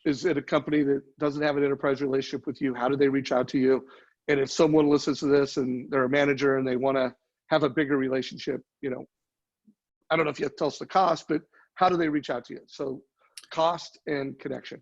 Speaker 1: is at a company that doesn't have an enterprise relationship with you, how do they reach out to you? And if someone listens to this and they're a manager and they want to have a bigger relationship, I don't know if you have to tell us the cost, but how do they reach out to you? So cost and connection.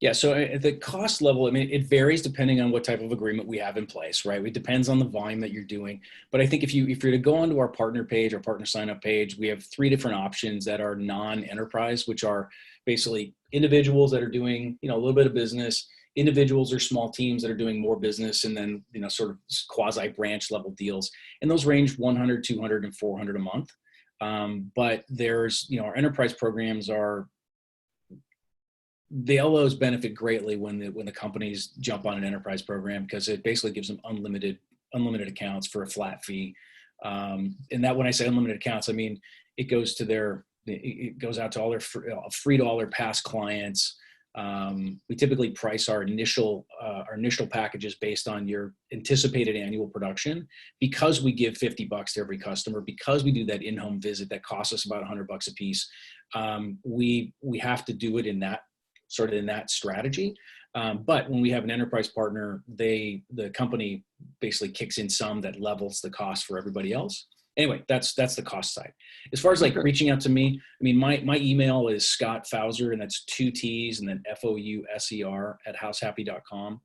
Speaker 3: Yeah. So at the cost level, I mean, it varies depending on what type of agreement we have in place, right? It depends on the volume that you're doing. But I think if you're to go onto our partner page, our partner sign up page, we have 3 different options that are non-enterprise, which are basically individuals that are doing, a little bit of business, individuals or small teams that are doing more business, and then, sort of quasi branch level deals. And those range 100, 200, and 400 a month. But there's, our enterprise programs the LOs benefit greatly when the companies jump on an enterprise program because it basically gives them unlimited accounts for a flat fee. And that when I say unlimited accounts, I mean, it goes out to all their free to all their past clients. We typically price our initial packages based on your anticipated annual production because we give $50 to every customer, because we do that in-home visit that costs us about $100 a piece. We have to do it in that strategy. But when we have an enterprise partner, the company basically kicks in some that levels the cost for everybody else. Anyway, that's the cost side. As far as reaching out to me, I mean, my email is Scott Fouser, and that's 2 T's and then FOUSER @househappy.com.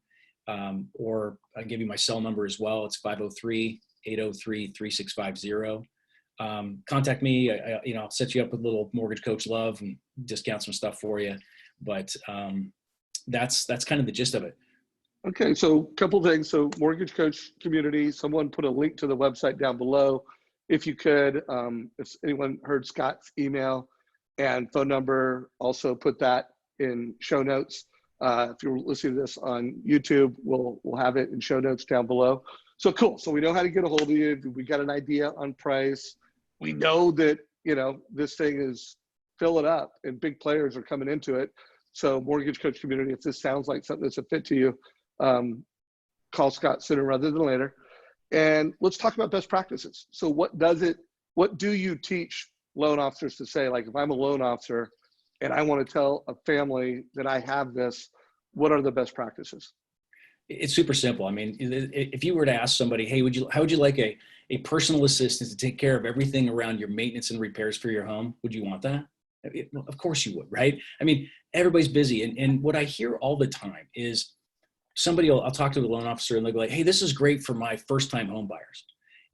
Speaker 3: Or I'll give you my cell number as well. It's 503-803-3650. Contact me. I'll set you up with a little mortgage coach love and discount some stuff for you. But that's kind of the gist of it.
Speaker 1: Okay, so a couple things. So mortgage coach community, someone put a link to the website down below. If you could, if anyone heard Scott's email and phone number, also put that in show notes. If you're listening to this on YouTube, we'll have it in show notes down below. So cool. So we know how to get a hold of you. We got an idea on price. We know that, this thing is fill it up and big players are coming into it. So mortgage coach community, if this sounds like something that's a fit to you, call Scott sooner rather than later. And let's talk about best practices. So what do you teach loan officers to say? Like if I'm a loan officer and I want to tell a family that I have this, what are the best practices?
Speaker 3: It's super simple. I mean, if you were to ask somebody, hey, how would you like a personal assistant to take care of everything around your maintenance and repairs for your home? Would you want that? Well, of course you would, right? I mean, everybody's busy. And what I hear all the time is I'll talk to the loan officer and they'll be like, hey, this is great for my first time home buyers.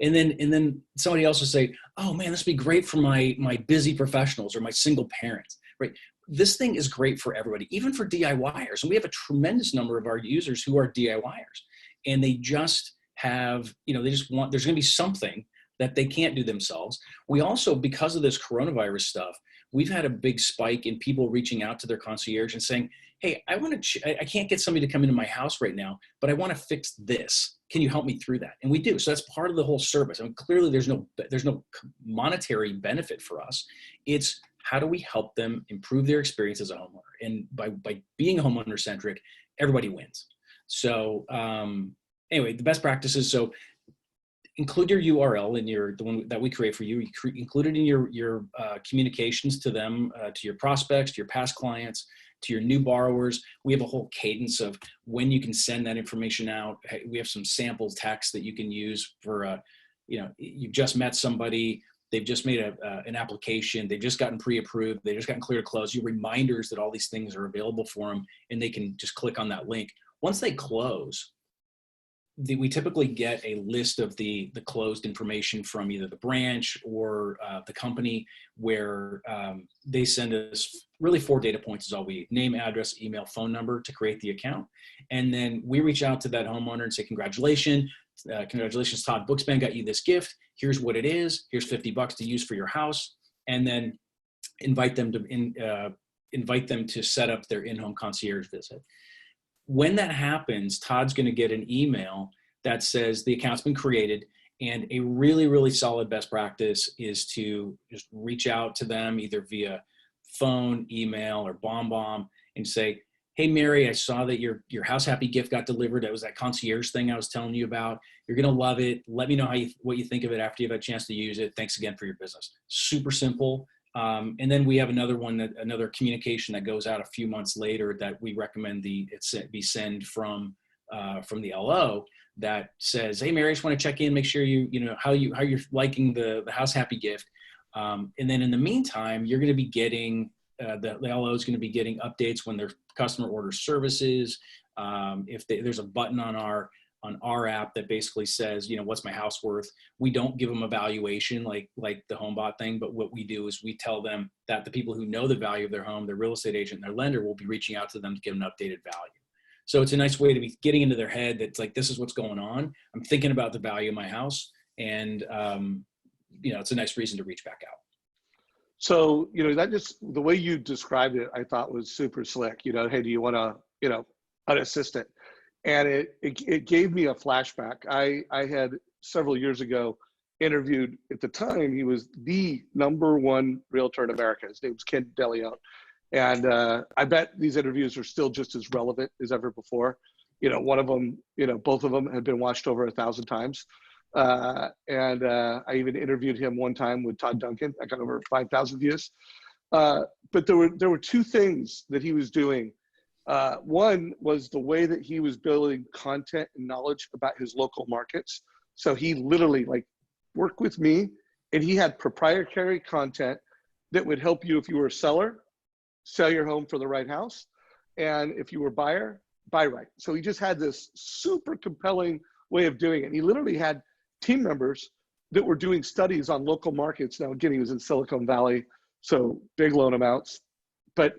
Speaker 3: And then somebody else will say, oh man, this would be great for my busy professionals or my single parents, right? This thing is great for everybody, even for DIYers. And we have a tremendous number of our users who are DIYers, and they just have, they just want, there's going to be something that they can't do themselves. We also, because of this coronavirus stuff, we've had a big spike in people reaching out to their concierge and saying, hey, I can't get somebody to come into my house right now, but I want to fix this. Can you help me through that? And we do. So that's part of the whole service. I mean, clearly there's no monetary benefit for us. It's how do we help them improve their experience as a homeowner? And by being homeowner centric, everybody wins. So anyway, the best practices. So include your URL in the one that we create for you. Include it in your communications to them, to your prospects, to your past clients, to your new borrowers. We have a whole cadence of when you can send that information out. We have some sample text that you can use for, you've just met somebody, they've just made an application, they've just gotten pre-approved, they've just gotten clear to close. You reminders that all these things are available for them, and they can just click on that link. Once they close, we typically get a list of the closed information from either the branch or the company, where they send us really 4 data points is all we need: name, address, email, phone number to create the account. And then we reach out to that homeowner and say, congratulations, Todd Bookspan got you this gift. Here's what it is. Here's $50 to use for your house. And then invite them to set up their in-home concierge visit. When that happens, Todd's going to get an email that says the account's been created, and a really, really solid best practice is to just reach out to them either via phone, email, or BombBomb and say, hey, Mary, I saw that your House Happy gift got delivered. That was that concierge thing I was telling you about. You're going to love it. Let me know what you think of it after you've had a chance to use it. Thanks again for your business. Super simple. And then we have another communication that goes out a few months later that we recommend be sent from the LO that says, hey, Mary, I just want to check in, make sure how you're liking the House Happy gift. And then in the meantime, you're going to be getting, the LO is going to be getting updates when their customer orders services. If there's a button on our app that basically says, what's my house worth? We don't give them a valuation like the HomeBot thing, but what we do is we tell them that the people who know the value of their home, their real estate agent, and their lender, will be reaching out to them to give an updated value. So it's a nice way to be getting into their head that's like, this is what's going on. I'm thinking about the value of my house. And, it's a nice reason to reach back out.
Speaker 1: So, that just, the way you described it, I thought was super slick. Hey, do you want to, an assistant? And it gave me a flashback. I had several years ago interviewed, at the time, he was the #1 realtor in America. His name was Ken DeLeon. And I bet these interviews are still just as relevant as ever before. One of them, both of them had been watched over 1,000 times. And I even interviewed him one time with Todd Duncan. I got over 5,000 views. But there were 2 things that he was doing. One was the way that he was building content and knowledge about his local markets. So he literally worked with me, and he had proprietary content that would help you if you were a seller, sell your home for the right house. And if you were a buyer, buy right. So he just had this super compelling way of doing it. And he literally had team members that were doing studies on local markets. Now, again, he was in Silicon Valley, so big loan amounts, but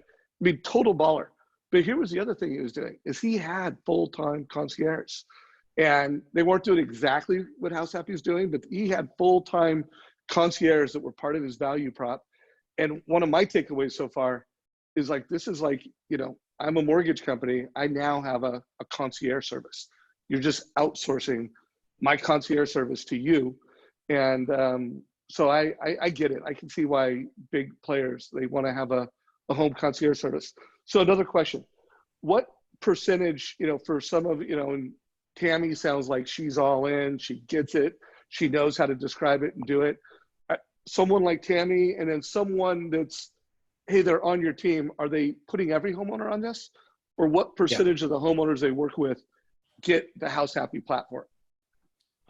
Speaker 1: total baller. But here was the other thing he was doing, is he had full-time concierge, and they weren't doing exactly what House Happy was doing, but he had full-time concierge that were part of his value prop. And one of my takeaways so far is this is I'm a mortgage company. I now have a concierge service. You're just outsourcing my concierge service to you. And so I get it. I can see why big players, they want to have a home concierge service. So another question, what percentage, for some of, and Tammy sounds like she's all in, she gets it, she knows how to describe it and do it. Someone like Tammy, and then someone that's, hey, they're on your team, are they putting every homeowner on this? Or what percentage of the homeowners they work with get the House Happy platform?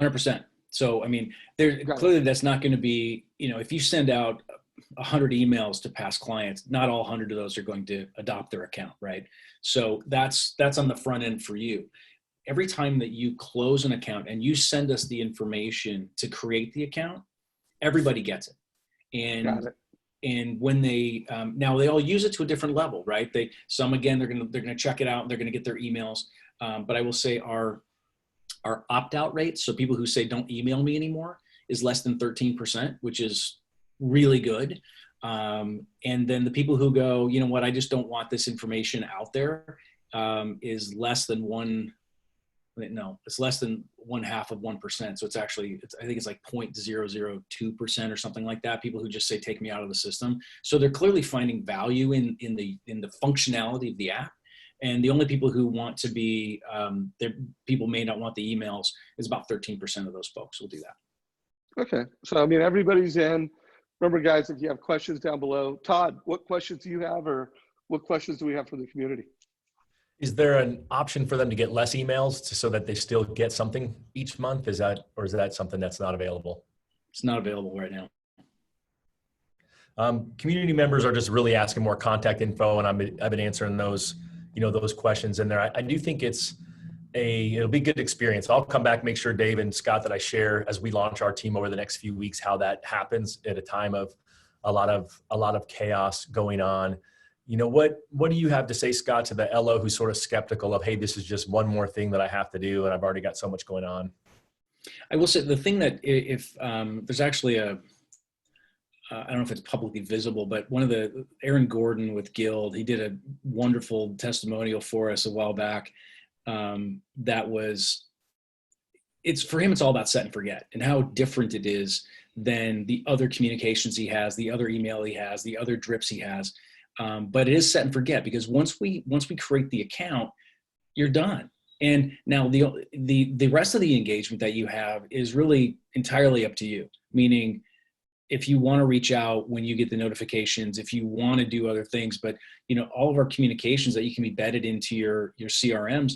Speaker 3: 100%. So, clearly that's not going to be, if you send out 100 emails to past clients. Not all 100 of those are going to adopt their account, right? So that's on the front end for you. Every time that you close an account and you send us the information to create the account, everybody gets it. And when they now they all use it to a different level, right? Some again they're gonna check it out and they're gonna get their emails. But I will say our opt-out rate, so people who say don't email me anymore, is less than 13%, which is really good. And then the people who go, you know what, I just don't want this information out there, is less than it's less than 0.5%. So it's actually, I think it's like 0.002% or something like that. People who just say, take me out of the system. So they're clearly finding value in the functionality of the app. And the only people who want to be, people may not want the emails, is about 13% of those folks will do that.
Speaker 1: Okay. So, I mean, everybody's in. Remember, guys, if you have questions down below, Todd, what questions do you have, or what questions do we have from the community?
Speaker 2: Is there an option for them to get less emails so that they still get something each month? Is that something that's not available?
Speaker 3: It's not available right now.
Speaker 2: Community members are just really asking more contact info, and I've been answering those, those questions in there. I do think it'll be a good experience. I'll come back, make sure Dave and Scott that I share as we launch our team over the next few weeks, how that happens at a time of a lot of chaos going on. What do you have to say, Scott, to the LO who's sort of skeptical of, hey, this is just one more thing that I have to do and I've already got so much going on?
Speaker 3: I will say the thing that if there's actually I don't know if it's publicly visible, but Aaron Gordon with Guild, he did a wonderful testimonial for us a while back. For him, it's all about set and forget and how different it is than the other communications he has, the other email he has, the other drips he has. But it is set and forget, because once we create the account, you're done. And now the rest of the engagement that you have is really entirely up to you. Meaning, if you want to reach out when you get the notifications, if you want to do other things, but all of our communications that you can be embedded into your CRMs,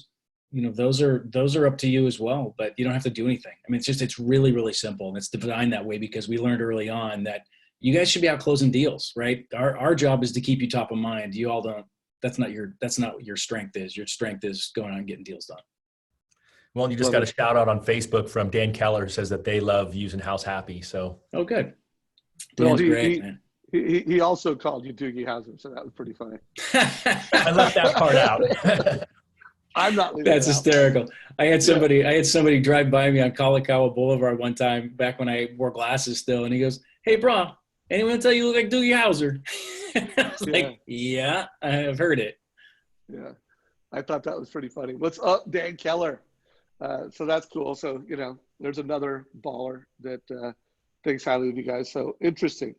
Speaker 3: those are up to you as well. But you don't have to do anything. I mean, it's really, really simple, and it's designed that way because we learned early on that you guys should be out closing deals, right? Our job is to keep you top of mind. You all don't. That's not what your strength is. Your strength is going on and getting deals done.
Speaker 2: Well, you just got a shout out on Facebook from Dan Keller, who says that they love using House Happy. So
Speaker 3: good.
Speaker 1: Dan's
Speaker 3: great, man.
Speaker 1: He also called you Doogie Howser, so that was pretty funny.
Speaker 2: I left that part out.
Speaker 1: I'm not leaving.
Speaker 3: That's hysterical. I had somebody drive by me on Kalakaua Boulevard one time back when I wore glasses still, and he goes, "Hey, bro, anyone tell you look like Doogie Howser?" I was like, "Yeah, I've heard it."
Speaker 1: Yeah, I thought that was pretty funny. What's up, Dan Keller? So that's cool. So there's another baller that thinks highly of you guys. So interesting.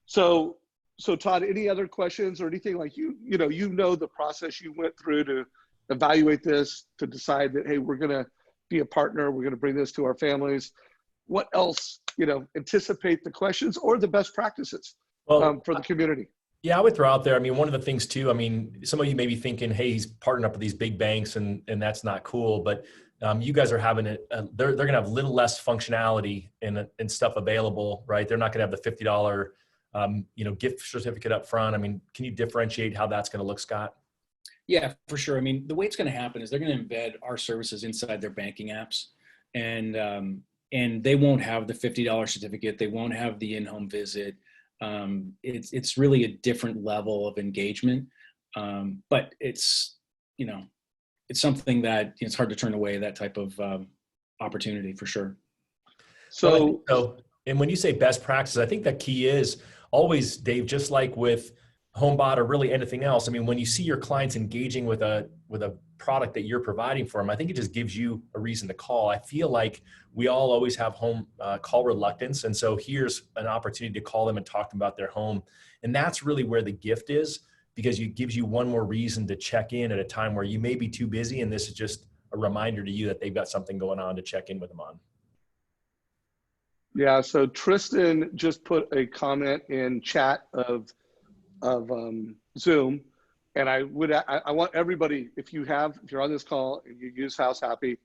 Speaker 1: So Todd, any other questions or anything like the process you went through to evaluate this, to decide that, hey, we're going to be a partner, we're going to bring this to our families. What else, anticipate the questions or the best practices for the community?
Speaker 2: Yeah, I would throw out there, one of the things too, some of you may be thinking, hey, he's partnering up with these big banks and that's not cool, but you guys are having they're going to have a little less functionality and stuff available, right? They're not going to have the $50, gift certificate up front. Can you differentiate how that's going to look, Scott?
Speaker 3: Yeah, for sure. The way it's going to happen is they're going to embed our services inside their banking apps, and they won't have the $50 certificate. They won't have the in-home visit. It's really a different level of engagement, but it's something that it's hard to turn away, that type of opportunity, for sure.
Speaker 2: So, and when you say best practices, I think the key is always, Dave, just like with HomeBot or really anything else. When you see your clients engaging with a product that you're providing for them, I think it just gives you a reason to call. I feel like we all always have home call reluctance. And so here's an opportunity to call them and talk about their home. And that's really where the gift is, because it gives you one more reason to check in at a time where you may be too busy. And this is just a reminder to you that they've got something going on to check in with them on.
Speaker 1: Yeah. So Tristan just put a comment in chat of Zoom. And I want everybody, if you're on this call and you use House Happy,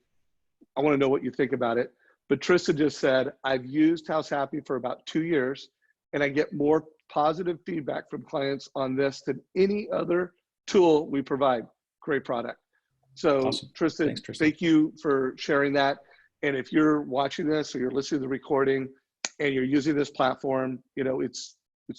Speaker 1: I want to know what you think about it. But Tristan just said, I've used House Happy for about 2 years and I get more positive feedback from clients on this than any other tool we provide. Great product. So
Speaker 3: Awesome.
Speaker 1: Tristan,
Speaker 3: Thanks, Tristan.
Speaker 1: thank you for sharing that. And if you're watching this or you're listening to the recording and you're using this platform, you know, it's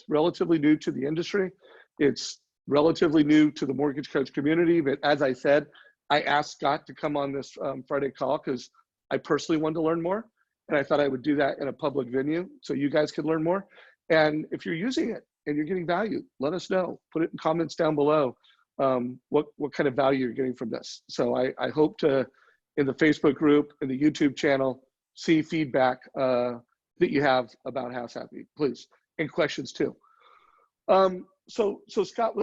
Speaker 1: relatively new to the industry. It's relatively new to the mortgage coach community. But as I said, I asked Scott to come on this Friday call because I personally wanted to learn more. And I thought I would do that in a public venue so you guys could learn more. And if you're using it and you're getting value, let us know. Put it in comments down below what kind of value you're getting from this. So I hope to, in the Facebook group, in the YouTube channel, see feedback that you have about House Happy, please, and questions too. So Scott,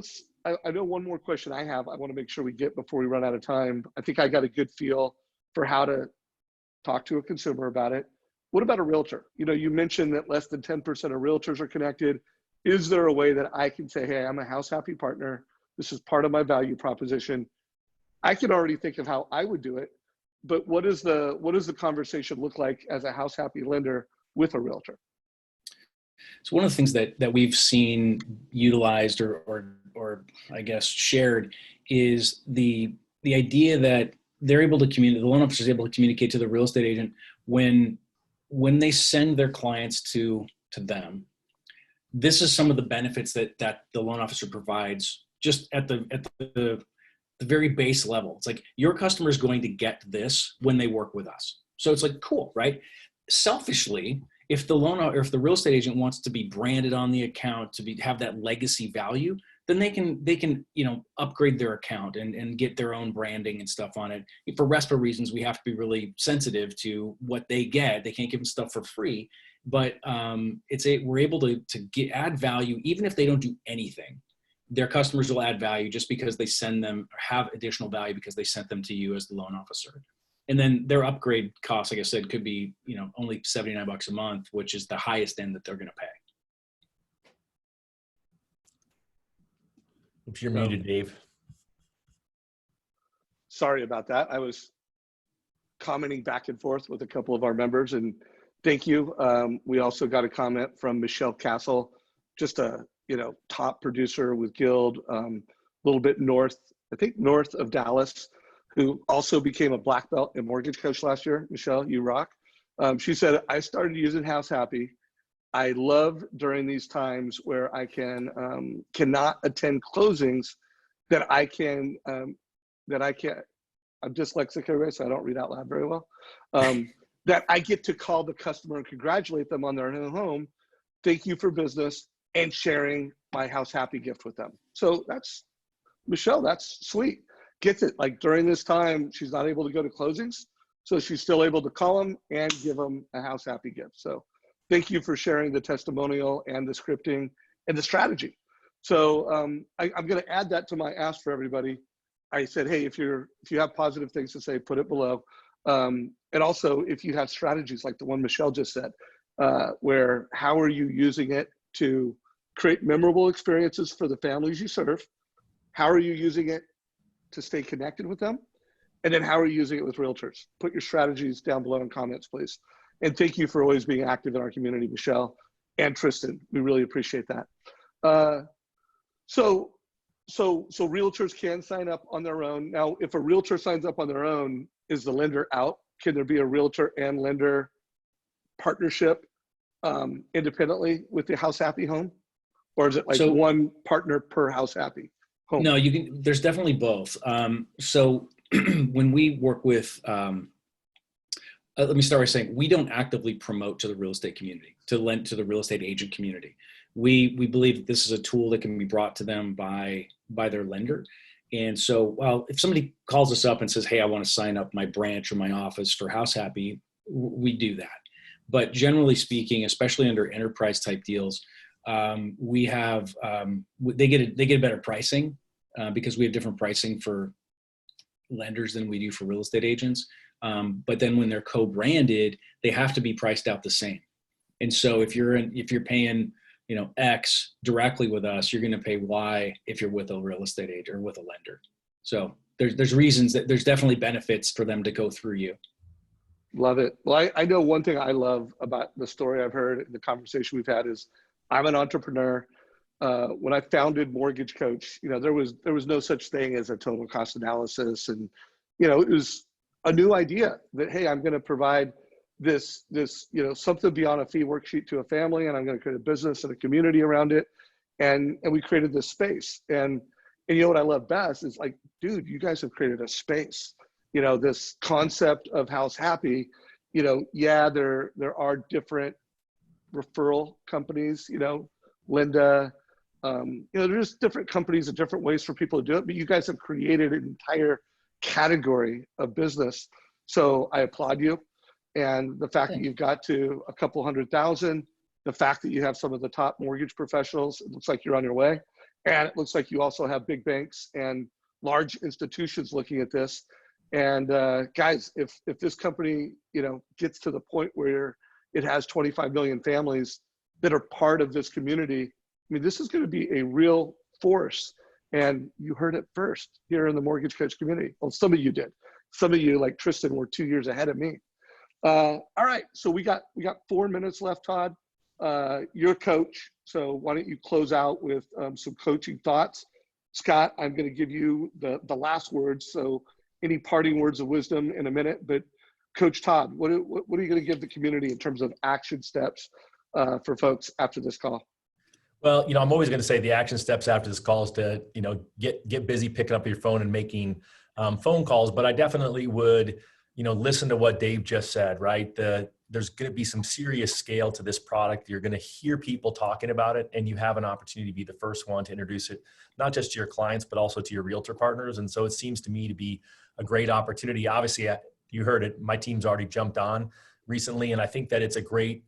Speaker 1: I know one more question I have I want to make sure we get before we run out of time. I think I got a good feel for how to talk to a consumer about it. What about a realtor? You know, you mentioned that less than 10% of realtors are connected. Is there a way that I can say, hey, I'm a House Happy partner. This is part of my value proposition. I can already think of how I would do it, but what does the conversation look like as a House Happy lender with a realtor?
Speaker 3: So one of the things that we've seen utilized or I guess shared is the idea that they're able to communicate, the loan officer is able to communicate to the real estate agent when they send their clients to them. This is some of the benefits that the loan officer provides just at the very base level. It's like your customer is going to get this when they work with us. So it's like, cool, right? Selfishly, if the real estate agent wants to be branded on the account to have that legacy value, then they can upgrade their account and get their own branding and stuff on it. For RESPA reasons, we have to be really sensitive to what they get. They can't give them stuff for free, but we're able to add value even if they don't do anything. Their customers will add value just because they send them or have additional value because they sent them to you as the loan officer. And then their upgrade cost, like I said, could be, only $79 a month, which is the highest end that they're going to pay.
Speaker 2: If you're muted, Dave.
Speaker 1: Sorry about that. I was commenting back and forth with a couple of our members, and thank you. We also got a comment from Michelle Castle, just a top producer with Guild, a little bit north of Dallas, who also became a black belt in mortgage coach last year. Michelle, you rock. She said, I started using House Happy. I love during these times where I cannot attend closings that I'm dyslexic, everybody, so I don't read out loud very well. That I get to call the customer and congratulate them on their new home. Thank you for business and sharing my House Happy gift with them. So that's, Michelle, that's sweet. Gets it. Like during this time, she's not able to go to closings, so she's still able to call them and give them a House Happy gift. So thank you for sharing the testimonial and the scripting and the strategy. So I'm going to add that to my ask for everybody. I said, hey, if you have positive things to say, put it below. And also, if you have strategies like the one Michelle just said, where how are you using it to create memorable experiences for the families you serve? How are you using it to stay connected with them? And then how are you using it with realtors? Put your strategies down below in comments, please. And thank you for always being active in our community, Michelle and Tristan. We really appreciate that. So realtors can sign up on their own. Now, if a realtor signs up on their own, is the lender out? Can there be a realtor and lender partnership independently with the House Happy home? Or is it like one partner per House Happy home?
Speaker 3: No, there's definitely both. So when we work with, let me start by saying we don't actively promote to the real estate community, to the real estate agent community. We believe that this is a tool that can be brought to them by their lender. And so, well, if somebody calls us up and says, hey, I want to sign up my branch or my office for House Happy, we do that. But generally speaking, especially under enterprise type deals, we have, they get better pricing because we have different pricing for lenders than we do for real estate agents. But then when they're co-branded, they have to be priced out the same. And so if you're paying, X directly with us, you're going to pay Y if you're with a real estate agent or with a lender. So there's reasons that there's definitely benefits for them to go through you.
Speaker 1: Love it. Well, I know one thing I love about the story I've heard, the conversation we've had is I'm an entrepreneur. when I founded Mortgage Coach, there was no such thing as a total cost analysis, and it was a new idea that, hey, I'm going to provide this something beyond a fee worksheet to a family, and I'm going to create a business and a community around it, and we created this space. And what I love best is, like, dude, you guys have created a space. This concept of House Happy. Yeah, there are different referral companies. Linda. There's different companies and different ways for people to do it, but you guys have created an entire category of business. So I applaud you. And the fact that you've got to a couple 100,000, the fact that you have some of the top mortgage professionals, it looks like you're on your way. And it looks like you also have big banks and large institutions looking at this. And guys, if this company, gets to the point where it has 25 million families that are part of this community, I mean, this is going to be a real force. And you heard it first here in the Mortgage Coach community. Well, some of you did. Some of you, like Tristan, were 2 years ahead of me. All right, so we got 4 minutes left, Todd. You're a coach, so why don't you close out with some coaching thoughts? Scott, I'm going to give you the last words, so any parting words of wisdom in a minute. But Coach Todd, what are you going to give the community in terms of action steps for folks after this call?
Speaker 2: Well, I'm always going to say the action steps after this call is to, get busy picking up your phone and making phone calls. But I definitely would, listen to what Dave just said, right? There's going to be some serious scale to this product. You're going to hear people talking about it, and you have an opportunity to be the first one to introduce it, not just to your clients, but also to your realtor partners. And so it seems to me to be a great opportunity. Obviously, you heard it, my team's already jumped on recently, and I think that it's a great,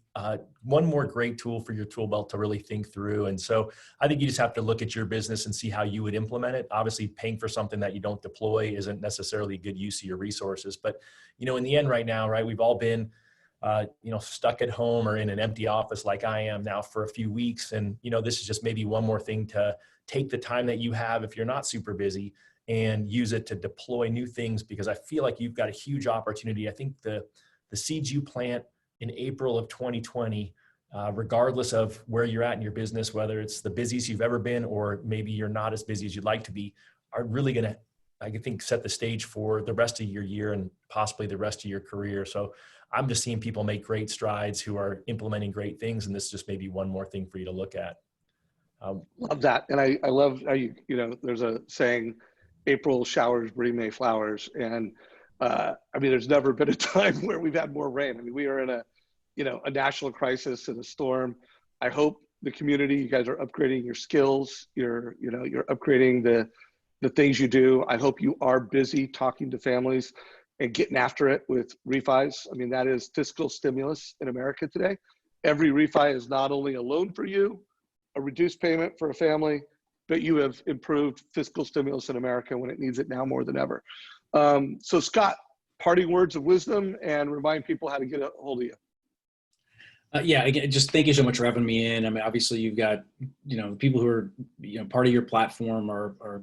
Speaker 2: one more great tool for your tool belt to really think through. And so I think you just have to look at your business and see how you would implement it. Obviously, paying for something that you don't deploy isn't necessarily a good use of your resources. But, in the end right now, right, we've all been, stuck at home or in an empty office like I am now for a few weeks. And, this is just maybe one more thing to take the time that you have if you're not super busy and use it to deploy new things, because I feel like you've got a huge opportunity. I think the seeds you plant in April of 2020, regardless of where you're at in your business, whether it's the busiest you've ever been or maybe you're not as busy as you'd like to be, are really going to, I think, set the stage for the rest of your year and possibly the rest of your career. So I'm just seeing people make great strides who are implementing great things, and this just may be one more thing for you to look at.
Speaker 1: Love that. And I love how there's a saying, April showers bring May flowers. And there's never been a time where we've had more rain. I mean, we are in a national crisis and a storm. I hope the community, you guys are upgrading your skills. You're upgrading the things you do. I hope you are busy talking to families and getting after it with refis. I mean, that is fiscal stimulus in America today. Every refi is not only a loan for you, a reduced payment for a family, but you have improved fiscal stimulus in America when it needs it now more than ever. So Scott, parting words of wisdom, and remind people how to get a hold of you.
Speaker 3: Again, just thank you so much for having me in. I mean, obviously you've got, people who are, part of your platform are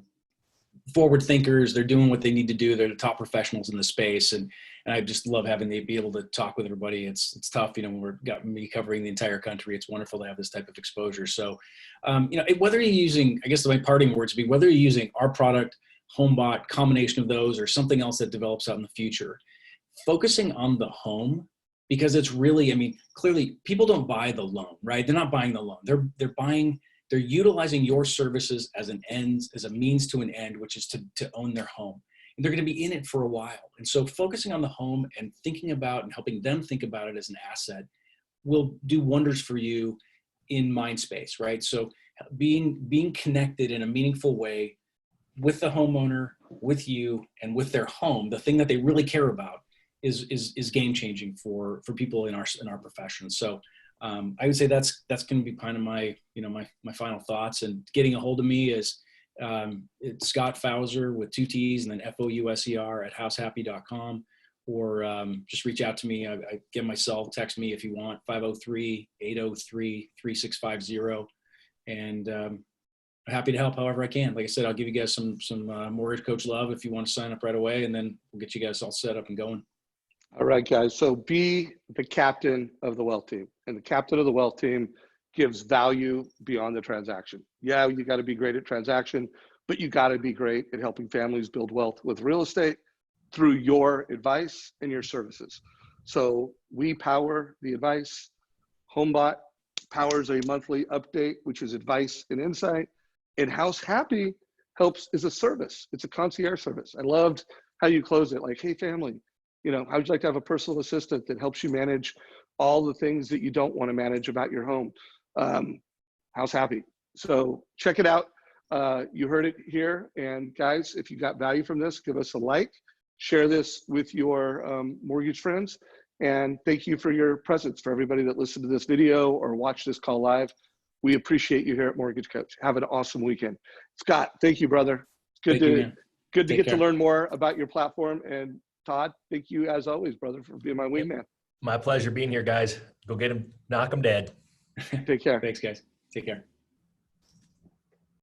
Speaker 3: forward thinkers. They're doing what they need to do. They're the top professionals in the space. And I just love having the be able to talk with everybody. It's tough, when we're got me covering the entire country. It's wonderful to have this type of exposure. So, whether you're using, I guess my parting words would be, whether you're using our product, HomeBot, combination of those, or something else that develops out in the future, focusing on the home, because it's really, clearly people don't buy the loan, right? They're not buying the loan. They're utilizing your services as a means to an end, which is to own their home. And they're going to be in it for a while. And so focusing on the home and thinking about and helping them think about it as an asset will do wonders for you in mind space, right? So being connected in a meaningful way with the homeowner, with you, and with their home, the thing that they really care about is game changing for people in our profession. So I would say that's going to be kind of my my final thoughts. And getting a hold of me is it's Scott Fouser with 2 T's and then FOUSER at househappy.com, or just reach out to me. I get my cell, text me if you want, 503-803-3650. And I'm happy to help however I can. Like I said, I'll give you guys some Mortgage Coach love if you want to sign up right away, and then we'll get you guys all set up and going.
Speaker 1: All right, guys. So be the captain of the wealth team. And the captain of the wealth team gives value beyond the transaction. Yeah, you got to be great at transaction, but you got to be great at helping families build wealth with real estate through your advice and your services. So we power the advice. HomeBot powers a monthly update, which is advice and insight. And House Happy helps is a service. It's a concierge service. I loved how you close it. Like, hey, family, you know, how would you like to have a personal assistant that helps you manage all the things that you don't want to manage about your home? House Happy. So check it out. You heard it here. And guys, if you got value from this, give us a like, share this with your mortgage friends. And thank you for your presence, for everybody that listened to this video or watched this call live. We appreciate you here at Mortgage Coach. Have an awesome weekend. Scott, thank you, brother. It's good to get to learn more about your platform. And Todd, thank you as always, brother, for being my wingman.
Speaker 2: My pleasure being here, guys. Go get them, knock them dead.
Speaker 1: Take care.
Speaker 3: Thanks, guys. Take care.